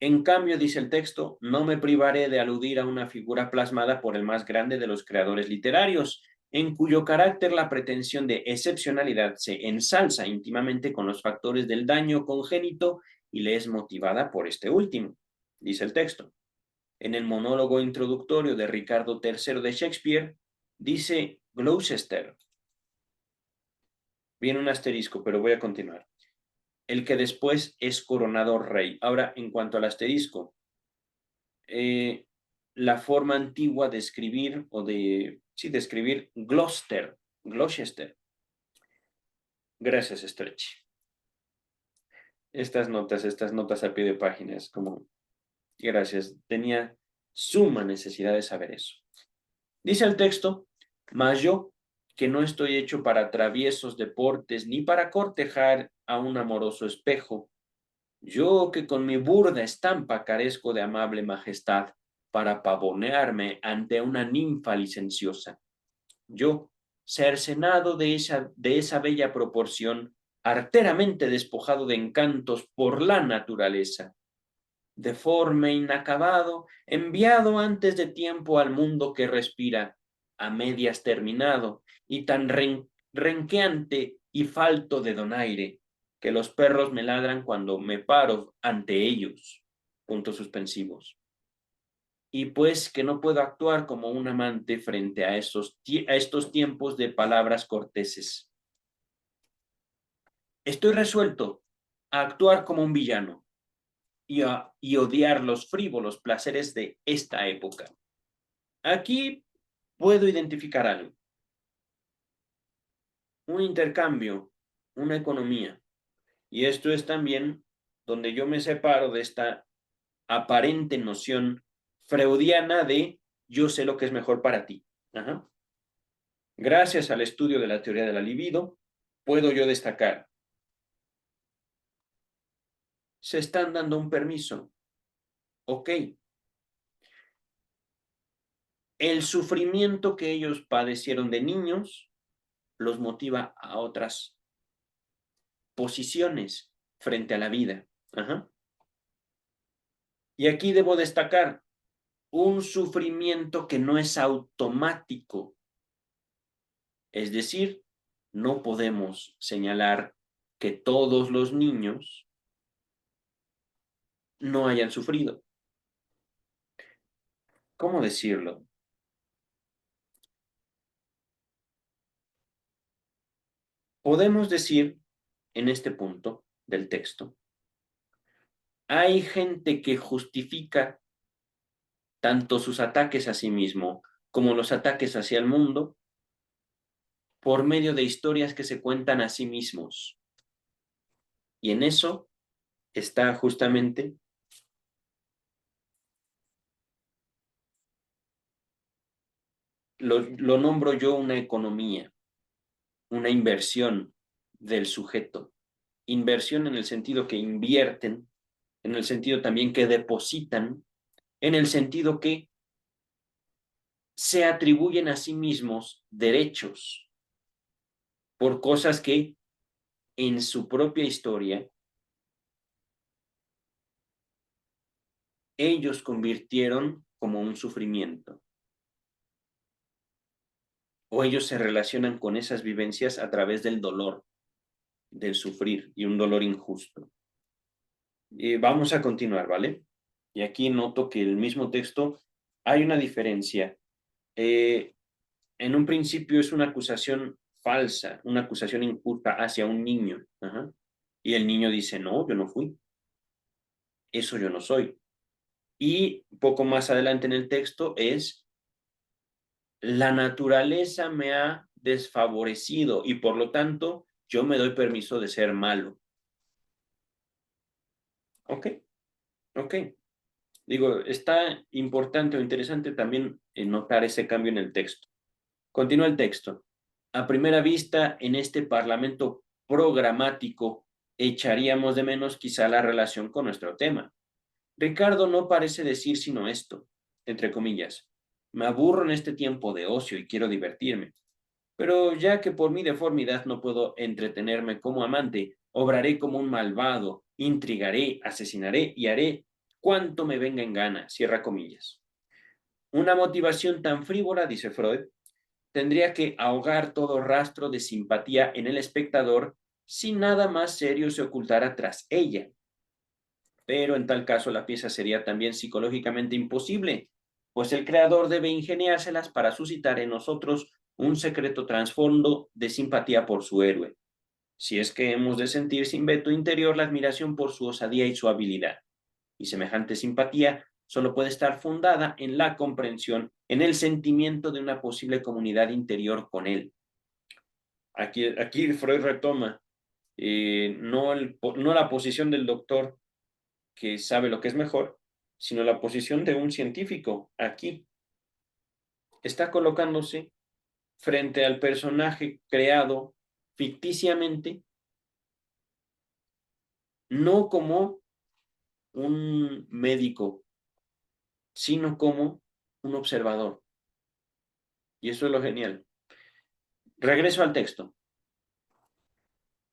S1: En cambio, dice el texto, no me privaré de aludir a una figura plasmada por el más grande de los creadores literarios, en cuyo carácter la pretensión de excepcionalidad se ensalza íntimamente con los factores del daño congénito y le es motivada por este último. Dice el texto. En el monólogo introductorio de Ricardo III de Shakespeare, dice Gloucester. Viene un asterisco, pero voy a continuar. El que después es coronado rey. Ahora, en cuanto al asterisco, la forma antigua de escribir, de escribir Gloucester. Gracias, Stretch. Estas notas a pie de página, es como, gracias, tenía suma necesidad de saber eso. Dice el texto, mas yo, que no estoy hecho para traviesos deportes, ni para cortejar a un amoroso espejo, yo que con mi burda estampa carezco de amable majestad para pavonearme ante una ninfa licenciosa. Yo, cercenado de esa bella proporción, arteramente despojado de encantos por la naturaleza, deforme, inacabado, enviado antes de tiempo al mundo que respira, a medias terminado, y tan renqueante y falto de donaire, que los perros me ladran cuando me paro ante ellos. Puntos suspensivos. Y pues que no puedo actuar como un amante frente a estos tiempos de palabras corteses. Estoy resuelto a actuar como un villano y odiar los frívolos placeres de esta época. Aquí puedo identificar algo. Un intercambio, una economía. Y esto es también donde yo me separo de esta aparente noción freudiana de yo sé lo que es mejor para ti. Ajá. Gracias al estudio de la teoría de la libido, puedo yo destacar. Se están dando un permiso. Ok. El sufrimiento que ellos padecieron de niños los motiva a otras posiciones frente a la vida. Ajá. Y aquí debo destacar un sufrimiento que no es automático. Es decir, no podemos señalar que todos los niños no hayan sufrido. ¿Cómo decirlo? Podemos decir en este punto del texto, hay gente que justifica tanto sus ataques a sí mismo como los ataques hacia el mundo por medio de historias que se cuentan a sí mismos. Y en eso está justamente lo nombro yo una economía, una inversión del sujeto. Inversión en el sentido que invierten, en el sentido también que depositan, en el sentido que se atribuyen a sí mismos derechos por cosas que en su propia historia ellos convirtieron como un sufrimiento. O ellos se relacionan con esas vivencias a través del dolor, del sufrir y un dolor injusto. Vamos a continuar, ¿vale? Y aquí noto que el mismo texto hay una diferencia. En un principio es una acusación falsa, una acusación injusta hacia un niño. Ajá. Y el niño dice, no, yo no fui. Eso yo no soy. Y poco más adelante en el texto es, la naturaleza me ha desfavorecido y por lo tanto yo me doy permiso de ser malo. Ok, ok. Digo, está importante o interesante también notar ese cambio en el texto. Continúa el texto. A primera vista, en este parlamento programático, echaríamos de menos quizá la relación con nuestro tema. Ricardo no parece decir sino esto, entre comillas. Me aburro en este tiempo de ocio y quiero divertirme. Pero ya que por mi deformidad no puedo entretenerme como amante, obraré como un malvado, intrigaré, asesinaré y haré cuanto me venga en gana, cierra comillas. Una motivación tan frívola, dice Freud, tendría que ahogar todo rastro de simpatía en el espectador si nada más serio se ocultara tras ella. Pero en tal caso la pieza sería también psicológicamente imposible, pues el creador debe ingeniárselas para suscitar en nosotros un secreto trasfondo de simpatía por su héroe, si es que hemos de sentir sin veto interior la admiración por su osadía y su habilidad. Y semejante simpatía solo puede estar fundada en la comprensión, en el sentimiento de una posible comunidad interior con él. Aquí Freud retoma no la posición del doctor que sabe lo que es mejor, sino la posición de un científico. Aquí está colocándose frente al personaje creado ficticiamente, no como un médico, sino como un observador. Y eso es lo genial. Regreso al texto.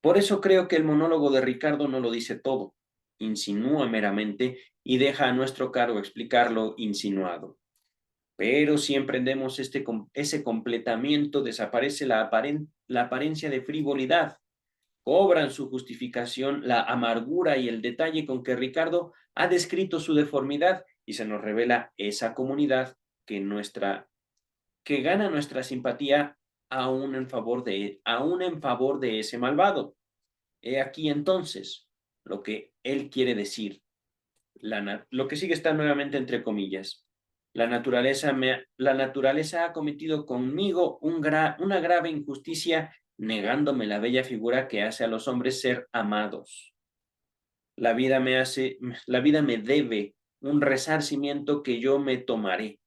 S1: Por eso creo que el monólogo de Ricardo no lo dice todo, insinúa meramente y deja a nuestro cargo explicar lo insinuado. Pero si emprendemos ese completamiento, desaparece la apariencia de frivolidad. Cobran su justificación la amargura y el detalle con que Ricardo ha descrito su deformidad y se nos revela esa comunidad que gana nuestra simpatía aún en favor de ese malvado. He aquí entonces lo que él quiere decir. Lo que sigue está nuevamente entre comillas. La naturaleza ha cometido conmigo una grave injusticia negándome la bella figura que hace a los hombres ser amados. La vida me debe un resarcimiento que yo me tomaré.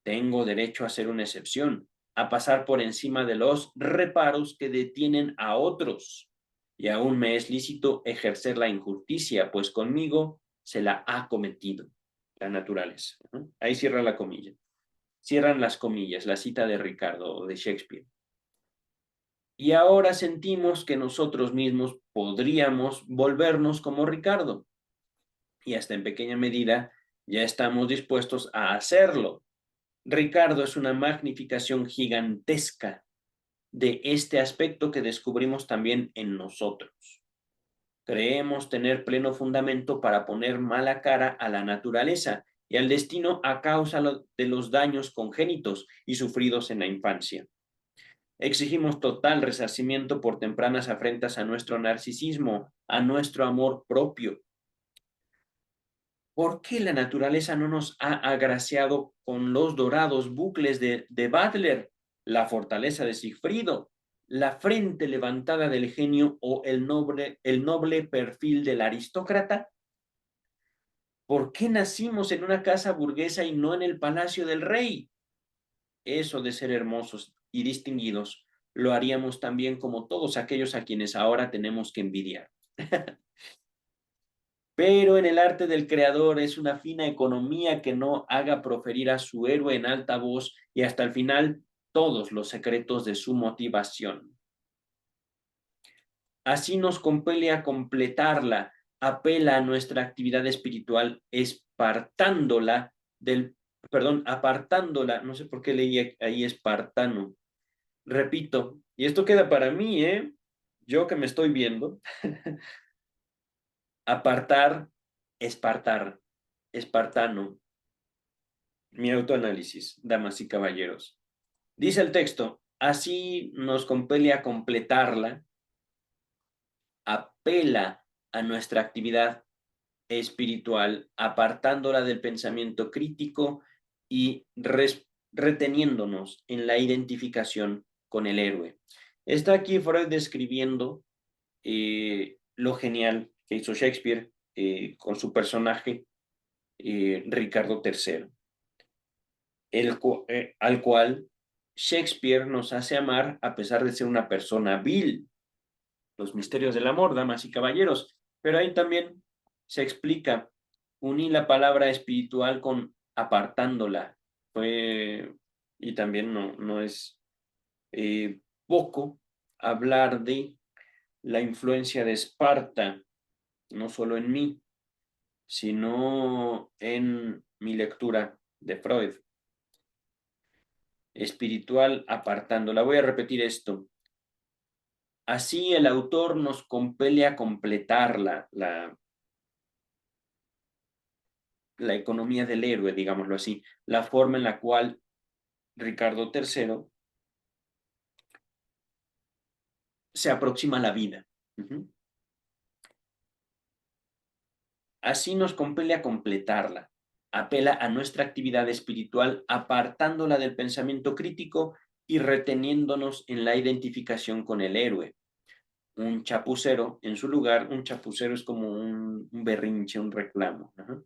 S1: Tengo derecho a ser una excepción, a pasar por encima de los reparos que detienen a otros. Y aún me es lícito ejercer la injusticia, pues conmigo se la ha cometido la naturaleza. Ahí cierra la comilla. Cierran las comillas, la cita de Ricardo o de Shakespeare. Y ahora sentimos que nosotros mismos podríamos volvernos como Ricardo. Y hasta en pequeña medida ya estamos dispuestos a hacerlo. Ricardo es una magnificación gigantesca de este aspecto que descubrimos también en nosotros. Creemos tener pleno fundamento para poner mala cara a la naturaleza y al destino a causa de los daños congénitos y sufridos en la infancia. Exigimos total resarcimiento por tempranas afrentas a nuestro narcisismo, a nuestro amor propio. ¿Por qué la naturaleza no nos ha agraciado con los dorados bucles de Butler, la fortaleza de Sigfrido, la frente levantada del genio o el noble perfil del aristócrata? ¿Por qué nacimos en una casa burguesa y no en el palacio del rey? Eso de ser hermosos y distinguidos lo haríamos también como todos aquellos a quienes ahora tenemos que envidiar. Pero en el arte del creador es una fina economía que no haga proferir a su héroe en alta voz y hasta el final todos los secretos de su motivación. Así nos compele a completarla, apela a nuestra actividad espiritual, apartándola, no sé por qué leí ahí espartano. Repito, y esto queda para mí, yo que me estoy viendo, apartar, espartano, mi autoanálisis, damas y caballeros. Dice el texto, así nos compele a completarla, apela a nuestra actividad espiritual, apartándola del pensamiento crítico y reteniéndonos en la identificación con el héroe. Está aquí Freud describiendo lo genial que hizo Shakespeare con su personaje Ricardo III, al cual Shakespeare nos hace amar a pesar de ser una persona vil. Los misterios del amor, damas y caballeros. Pero ahí también se explica, uní la palabra espiritual con apartándola. Y también no es poco hablar de la influencia de Esparta, no solo en mí, sino en mi lectura de Freud. Espiritual apartándola. Voy a repetir esto. Así el autor nos compele a completar la economía del héroe, digámoslo así, la forma en la cual Ricardo III se aproxima a la vida. Así nos compele a completarla. apela a nuestra actividad espiritual apartándola del pensamiento crítico y reteniéndonos en la identificación con el héroe. Un chapucero, en su lugar, un chapucero es como un berrinche, un reclamo. Ajá.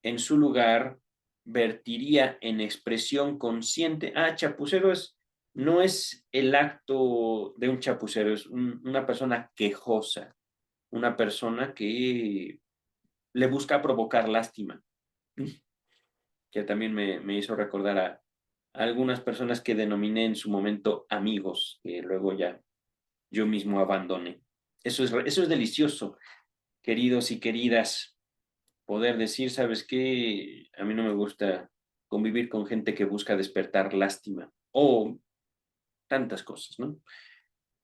S1: En su lugar, vertiría en expresión consciente. Chapucero no es el acto de un chapucero, es una persona quejosa, una persona que le busca provocar lástima, que también me hizo recordar a algunas personas que denominé en su momento amigos, que luego ya yo mismo abandoné. Eso es delicioso, queridos y queridas, poder decir, ¿sabes qué? A mí no me gusta convivir con gente que busca despertar lástima o tantas cosas, ¿no?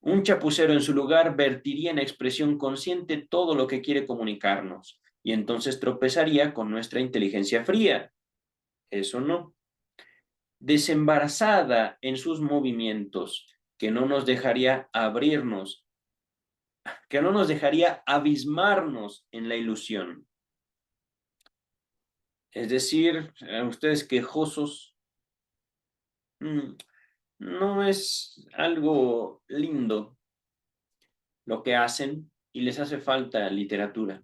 S1: Un chapucero en su lugar vertiría en expresión consciente todo lo que quiere comunicarnos y entonces tropezaría con nuestra inteligencia fría. Eso no. Desembarazada en sus movimientos, que no nos dejaría abrirnos, que no nos dejaría abismarnos en la ilusión. Es decir, ustedes quejosos, no es algo lindo lo que hacen y les hace falta literatura.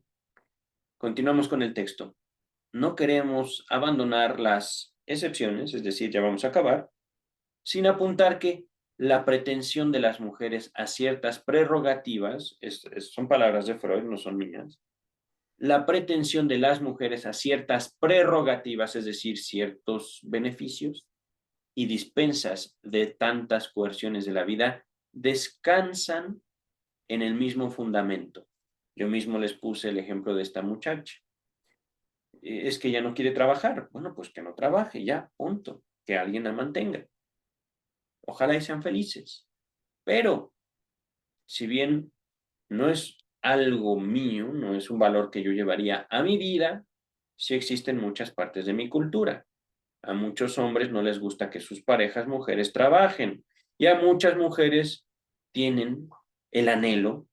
S1: Continuamos con el texto. No queremos abandonar las excepciones, es decir, ya vamos a acabar, sin apuntar que la pretensión de las mujeres a ciertas prerrogativas, son palabras de Freud, no son mías, la pretensión de las mujeres a ciertas prerrogativas, es decir, ciertos beneficios y dispensas de tantas coerciones de la vida, descansan en el mismo fundamento. Yo mismo les puse el ejemplo de esta muchacha. Es que ella no quiere trabajar. Bueno, pues que no trabaje, ya, punto. Que alguien la mantenga. Ojalá y sean felices. Pero, si bien no es algo mío, no es un valor que yo llevaría a mi vida, sí existen muchas partes de mi cultura. A muchos hombres no les gusta que sus parejas mujeres trabajen y a muchas mujeres tienen el anhelo,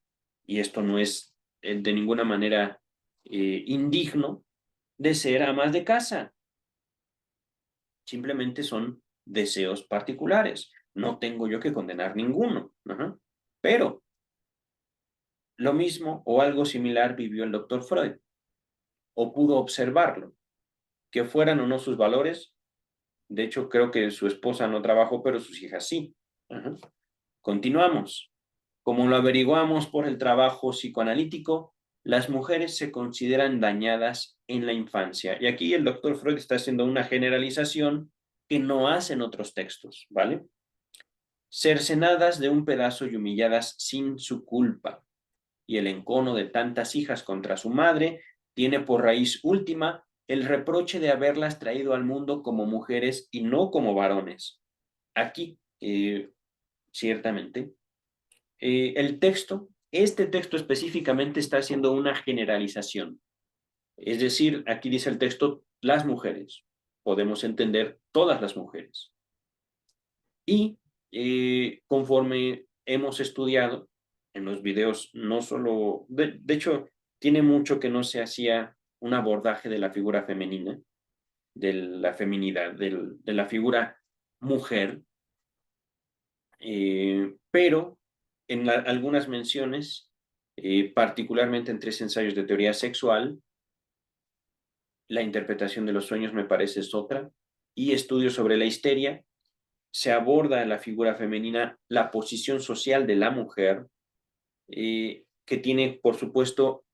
S1: y esto no es de ninguna manera indigno, de ser amas de casa. Simplemente son deseos particulares. No tengo yo que condenar ninguno. Ajá. Pero lo mismo o algo similar vivió el doctor Freud, o pudo observarlo, que fueran o no sus valores. De hecho, creo que su esposa no trabajó, pero sus hijas sí. Ajá. Continuamos. Como lo averiguamos por el trabajo psicoanalítico, las mujeres se consideran dañadas en la infancia. Y aquí el doctor Freud está haciendo una generalización que no hacen otros textos, ¿vale? Cercenadas de un pedazo y humilladas sin su culpa. Y el encono de tantas hijas contra su madre tiene por raíz última el reproche de haberlas traído al mundo como mujeres y no como varones. Aquí, ciertamente, este texto específicamente está haciendo una generalización. Es decir, aquí dice el texto, las mujeres. Podemos entender todas las mujeres. Y conforme hemos estudiado en los videos, no solo, de hecho, tiene mucho que no se hacía un abordaje de la figura femenina, de la feminidad, de la figura mujer, pero en algunas menciones, particularmente en 3 ensayos de teoría sexual, la interpretación de los sueños me parece es otra, y estudios sobre la histeria, se aborda en la figura femenina la posición social de la mujer, que tiene, por supuesto,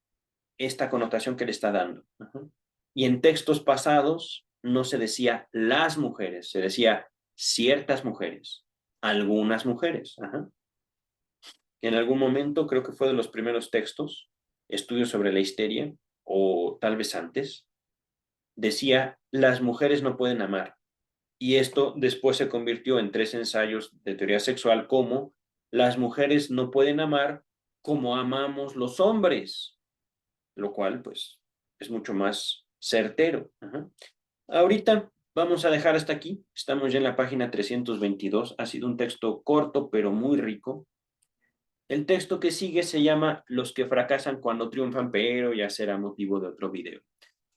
S1: esta connotación que le está dando. Uh-huh. Y en textos pasados no se decía las mujeres, se decía ciertas mujeres, algunas mujeres. Uh-huh. En algún momento, creo que fue de los primeros textos, estudios sobre la histeria, o tal vez antes, decía, las mujeres no pueden amar. Y esto después se convirtió en 3 ensayos de teoría sexual como las mujeres no pueden amar como amamos los hombres, lo cual pues es mucho más certero. Ajá. Ahorita vamos a dejar hasta aquí, estamos ya en la página 322, ha sido un texto corto pero muy rico. El texto que sigue se llama Los que fracasan cuando triunfan, pero ya será motivo de otro video.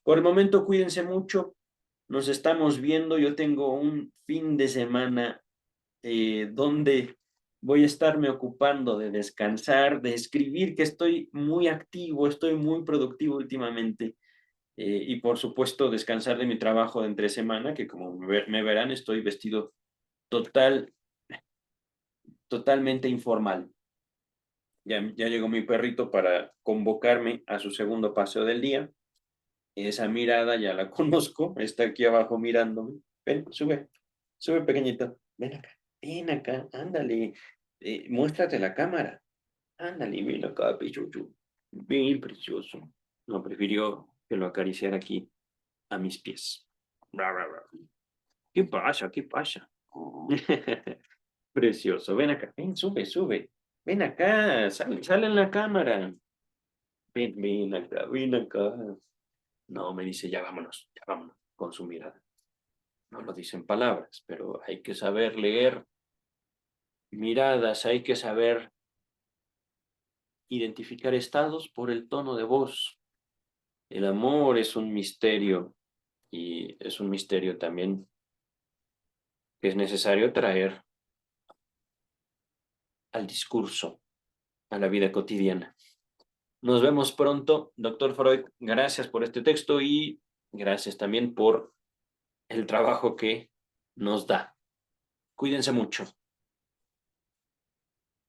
S1: Por el momento, cuídense mucho. Nos estamos viendo. Yo tengo un fin de semana donde voy a estarme ocupando de descansar, de escribir, que estoy muy activo, estoy muy productivo últimamente. Y por supuesto, descansar de mi trabajo de entre semana, que como me verán, estoy vestido total, totalmente informal. Ya llegó mi perrito para convocarme a su segundo paseo del día. Esa mirada ya la conozco, está aquí abajo mirándome. Ven, sube, sube pequeñito. Ven acá, ándale. Muéstrate la cámara. Ándale, ven acá, pichuchu. Bien precioso. No, prefirió que lo acariciara aquí a mis pies. Bra, bra, bra. ¿Qué pasa? ¿Qué pasa? Precioso. Ven acá. Ven, sube, sube. Ven acá. Sale en la cámara. Ven acá, ven acá. No, me dice, ya vámonos, con su mirada. No lo dicen palabras, pero hay que saber leer miradas, hay que saber identificar estados por el tono de voz. El amor es un misterio y es un misterio también que es necesario traer al discurso, a la vida cotidiana. Nos vemos pronto, doctor Freud. Gracias por este texto y gracias también por el trabajo que nos da. Cuídense mucho.